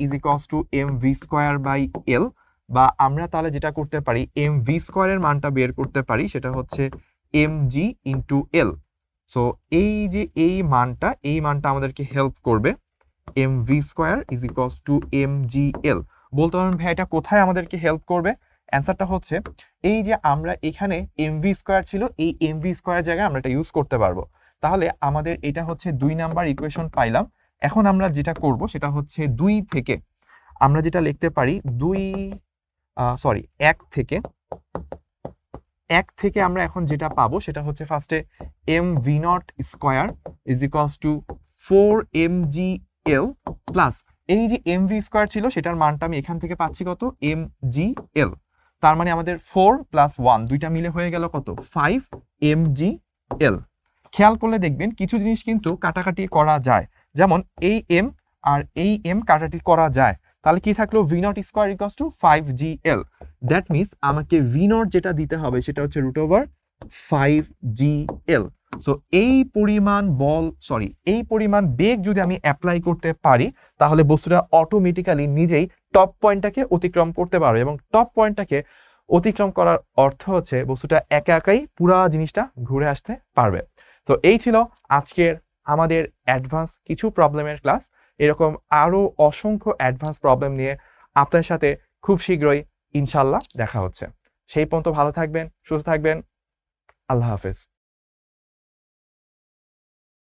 Speaker 1: is equals to m V square by l, বা আমরা তাহলে যেটা করতে পারি এম ভি স্কোয়ারের মানটা বের করতে পারি, সেটা হচ্ছে এম জি ইন্টু এল। সো এই যে এই মানটা আমাদেরকে হেল্প করবে। M V square is equals to M G L. বলতে পারেন ভাই এটা কোথায় আমাদেরকে হেল্প করবে? অ্যান্সারটা হচ্ছে এই যে আমরা এখানে এম ভি স্কোয়ার ছিল, এই এম ভি স্কোয়ার জায়গায় আমরা এটা ইউজ করতে পারবো। তাহলে আমাদের এটা হচ্ছে 2 নাম্বার ইকুয়েশন পাইলাম। এখন আমরা যেটা করব সেটা হচ্ছে 2 থেকে আমরা যেটা লিখতে পারি 1 থেকে আমরা এখন যেটা পাবো সেটা হচ্ছে ফার্স্টে m v nought square is equals to 4mgl plus এই যে এম ভি স্কোয়ার ছিল সেটার মানটা আমি এখান থেকে পাচ্ছি কত? mgl। তার মানে আমাদের 4 প্লাস 1 দুইটা মিলে হয়ে গেল কত? 5mgl। খেয়াল করলে দেখবেন কিছু জিনিস কিন্তু কাটাকাটি করা যায়, যেমন এই এম আর এই এম কাটাকাটি করা যায়। তাহলে কি থাকলো? V nought square equals to 5gl। That means আমাকে ভি নট যেটা দিতে হবে সেটা হচ্ছে √5gl। সো এই পরিমাণ বেগ যদি আমি অ্যাপ্লাই করতে পারি তাহলে বস্তুটা অটোমেটিক্যালি নিজেই টপ পয়েন্টটাকে অতিক্রম করতে পারবে, এবং টপ পয়েন্টটাকে অতিক্রম করার অর্থ হচ্ছে বস্তুটা একা একাই পুরা জিনিসটা ঘুরে আসতে পারবে। তো এই ছিল আজকের আমাদের অ্যাডভান্স কিছু প্রবলেমের ক্লাস। এরকম আরো অসংখ্য অ্যাডভান্স প্রবলেম নিয়ে আপনার সাথে খুব শীঘ্রই ইনশাল্লাহ দেখা হচ্ছে। সেই পর্যন্ত ভালো থাকবেন, সুস্থ থাকবেন। আল্লাহ হাফেজ।